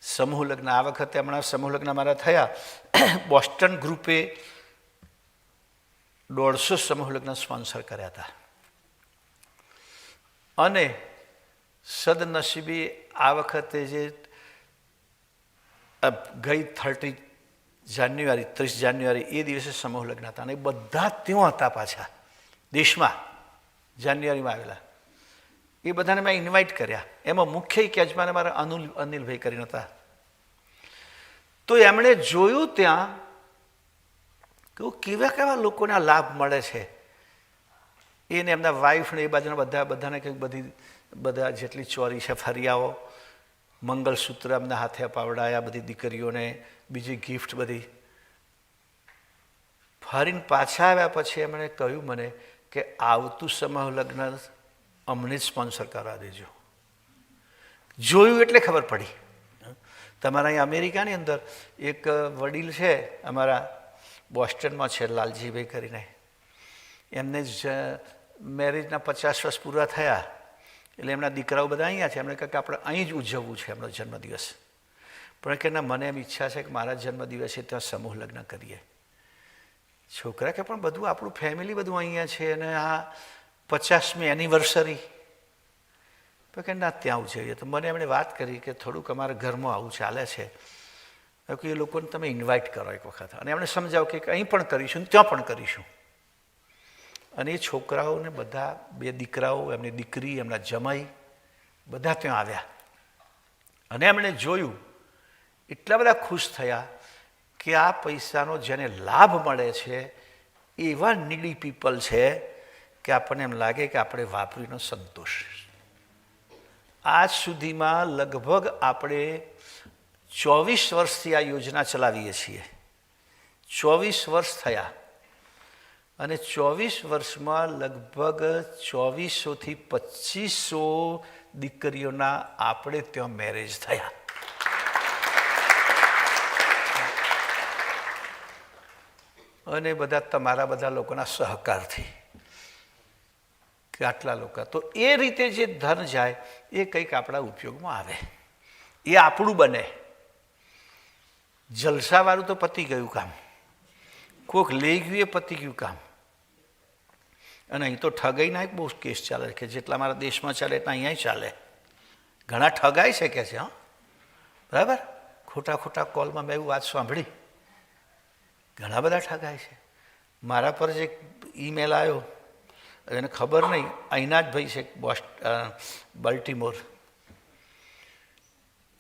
સમૂહ લગ્ન, આ વખતે હમણાં સમૂહ લગ્ન મારા થયા. બોસ્ટન ગ્રુપે 150 સમૂહ લગ્ન સ્પોન્સર કર્યા હતા. અને સદનસીબી આ વખતે જે ગઈ 30 જાન્યુઆરી એ દિવસે સમૂહ લગ્ન હતા. અને બધા ત્યાં હતા પાછા દેશમાં, જાન્યુઆરીમાં આવેલા. એ બધાને મેં ઇન્વાઇટ કર્યા. એમાં મુખ્ય યજમાન મારા અનિલભાઈ કરીને હતા. તો એમણે જોયું ત્યાં કે કેવા લોકોને આ લાભ મળે છે. એને એમના વાઈફને એ બાજુના બધાને કંઈક બધા જેટલી ચોરી છે ફરિયાઓ, મંગલસૂત્ર એમના હાથે પાવડાયા, બધી દીકરીઓને બીજી ગિફ્ટ બધી. ફરીને પાછા આવ્યા પછી એમણે કહ્યું મને કે આવતું સમૂહ લગ્ન અમને જ સ્પોન્સર કરવા દેજો. જોયું એટલે ખબર પડી. તમારા અહીંયા અમેરિકાની અંદર એક વડીલ છે અમારા બોસ્ટનમાં છે, લાલજીભાઈ કરીને. એમને જ મેરેજના 50 વર્ષ પૂરા થયા એટલે એમના દીકરાઓ બધા અહીંયા છે. એમણે કહે કે આપણે અહીં જ ઉજવવું છે એમનો જન્મદિવસ. પણ કે ના, મને એમ ઈચ્છા છે કે મારા જન્મદિવસે ત્યાં સમૂહ લગ્ન કરીએ. છોકરા કે પણ બધું આપણું ફેમિલી બધું અહીંયા છે અને આ 50મી એનિવર્સરી. તો કે ના, ત્યાં ઉજવીએ. તો મને એમણે વાત કરી કે થોડુંક અમારા ઘરમાં આવું ચાલે છે, કે એ લોકોને તમે ઇન્વાઇટ કરો એક વખત. અને એમણે સમજાવ કે અહીં પણ કરીશું, ત્યાં પણ કરીશું. અને એ છોકરાઓને બધા, 2 દીકરાઓ, એમની દીકરી, એમના જમાઈ બધા ત્યાં આવ્યા. અને એમણે જોયું, એટલા બધા ખુશ થયા કે આ પૈસાનો જેને લાભ મળે છે એવા નીડી પીપલ છે કે આપણને એમ લાગે કે આપણે વાપરીનો સંતોષ. આજ સુધીમાં લગભગ આપણે 24 વર્ષથી આ યોજના ચલાવીએ છીએ. 24 વર્ષ થયા. અને 24 વર્ષમાં લગભગ 2400થી 2500 દીકરીઓના આપણે ત્યાં મેરેજ થયા. અને બધા તમારા બધા લોકોના સહકારથી કે આટલા લોકો. તો એ રીતે જે ધન જાય એ કંઈક આપણા ઉપયોગમાં આવે, એ આપણું બને. જલસાવાળું તો પતી ગયું કામ, કોઈક લઈ ગયું એ પતી ગયું કામ. અને અહીં તો ઠગાઈના એક બહુ કેસ ચાલે છે કે જેટલા મારા દેશમાં ચાલે એટલા અહીંયા ચાલે. ઘણા ઠગાઈ છે કે છે, હા, બરાબર. ખોટા કોલમાં મેં એવું વાત સાંભળી, ઘણા બધા ઠગાય છે. મારા પર જે ઈમેલ આવ્યો, એને ખબર નહીં, અહીંના જ ભાઈ છે બલ્ટીમોર.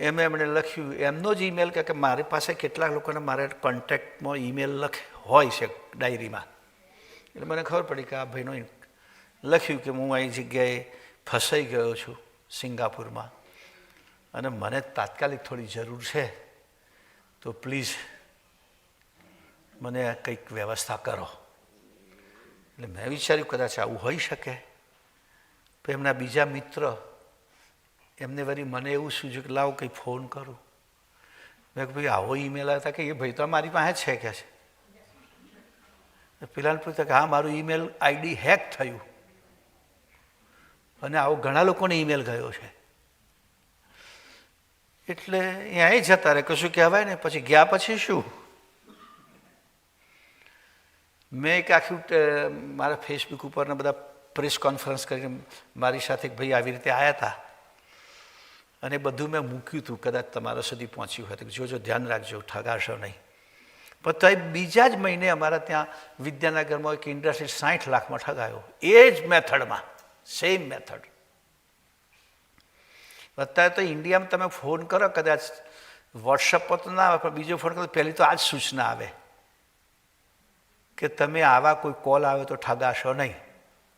એમણે લખ્યું, એમનો જ ઈમેલ કે મારી પાસે કેટલાક લોકોને મારે કોન્ટેક્ટમાં ઈમેલ હોય છે ડાયરીમાં. એટલે મને ખબર પડી કે આ ભાઈનો લખ્યું કે હું અહીં જગ્યાએ ફસાઈ ગયો છું સિંગાપુરમાં અને મને તાત્કાલિક થોડી જરૂર છે, તો પ્લીઝ મને કંઈક વ્યવસ્થા કરો. એટલે મેં વિચાર્યું કદાચ આવું હોઈ શકે. તો એમના બીજા મિત્ર એમને વળી મને એવું સૂઝ્યું કે લાવો કંઈ ફોન કરું. મેં કહ્યું ભાઈ આવો ઈમેલ આવ્યા હતા કે એ ભાઈ તો મારી પાસે છે કે છે. પેલાને પૂછતા કે હા મારું ઈમેલ આઈડી હેક થયું અને આવો ઘણા લોકોને ઈમેલ ગયો છે. એટલે અહીંયા જતા રહે કશું કહેવાય ને. પછી ગયા પછી શું, મેં એક આખું મારા ફેસબુક ઉપરના બધા પ્રેસ કોન્ફરન્સ કરીને મારી સાથે એક ભાઈ આવી રીતે આવ્યા હતા અને બધું મેં મૂક્યું હતું. કદાચ તમારા સુધી પહોંચ્યું હતું કે જોજો ધ્યાન રાખજો ઠગાશો નહીં. પણ તો બીજા જ મહિને અમારા ત્યાં વિદ્યાનગરમાં એક ઇન્ડસ્ટ્રી 60 લાખમાં ઠગાયો. એ જ મેથડમાં, સેમ મેથડ. અત્યારે તો ઇન્ડિયામાં તમે ફોન કરો કદાચ વોટ્સઅપ પર તો ના આવે પણ બીજો ફોન કરો પહેલી તો આ જ સૂચના આવે કે તમે આવા કોઈ કોલ આવે તો ઠગાશો નહીં.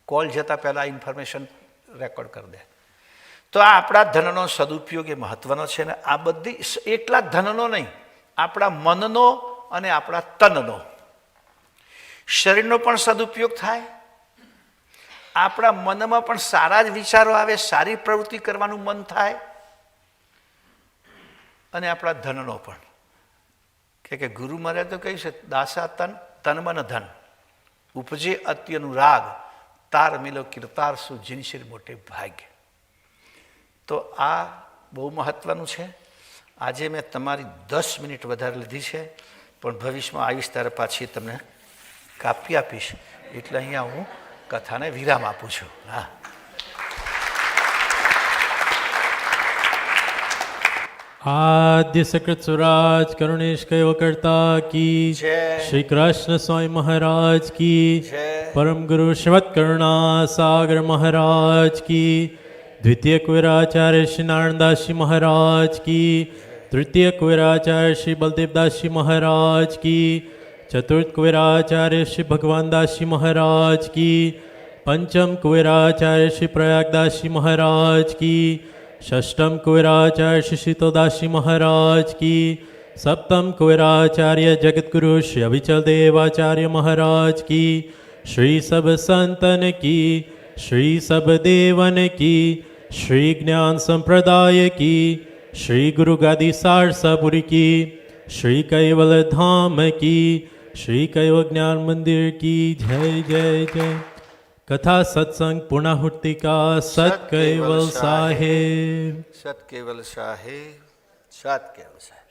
કોલ જતાં પહેલાં ઇન્ફોર્મેશન રેકોર્ડ કરી દે. તો આ આપણા ધનનો સદુપયોગ એ મહત્ત્વનો છે. ને આ બધી એટલા જ ધનનો નહીં, આપણા મનનો અને આપણા તનનો, શરીરનો પણ સદુપયોગ થાય. આપણા મનમાં પણ સારા જ વિચારો આવે, સારી પ્રવૃત્તિ કરવાનું મન થાય. અને આપણા ધનનો પણ કે ગુરુ મહારાજ તો કહ્યું છે દાસા તન તન મન ધન ઉપજે અત્યનુરાગ તાર મિલો કીર્તાર સુ જીનશીર મોટે ભાગ્ય. તો આ બહુ મહત્ત્વનું છે. આજે મેં તમારી 10 મિનિટ વધારે લીધી છે પણ ભવિષ્યમાં આવીશ ત્યારે પાછી તમને કાપી આપીશ. એટલે અહીંયા હું કથાને વિરામ આપું છું. હા, आद्य सकृत सुराज करुणेश कयो करता की जय. श्री कृष्ण स्वामी महाराज की जय. परम गुरु श्रीमद करुणा सागर महाराज की द्वितीय कुबेराचार्य श्री नारायणदास जी महाराज की तृतीय कुबेराचार्य श्री बलदेवदास जी महाराज की चतुर्थ कुबेराचार्य श्री भगवानदास जी महाराज की पंचम कुबेराचार्य श्री प्रयागदास जी महाराज की षष्ठम कुबेराचार्य श्री शीतोदास जी महाराज की सप्तम कुबेराचार्य जगतगुरु श्री अविचल देवाचार्य महाराज की श्री सब संतन की श्री सब देवन की श्री ज्ञान संप्रदाय की श्री गुरु गादी सारसापुरी की श्री कैवल धाम की श्री कैवल ज्ञान मंदिर की जय जय जय. कथा सत्संग पुणाहुति का सत कैवल साहेब. સત કેવલ સાહેબ, સત કેવલ સાહેબ.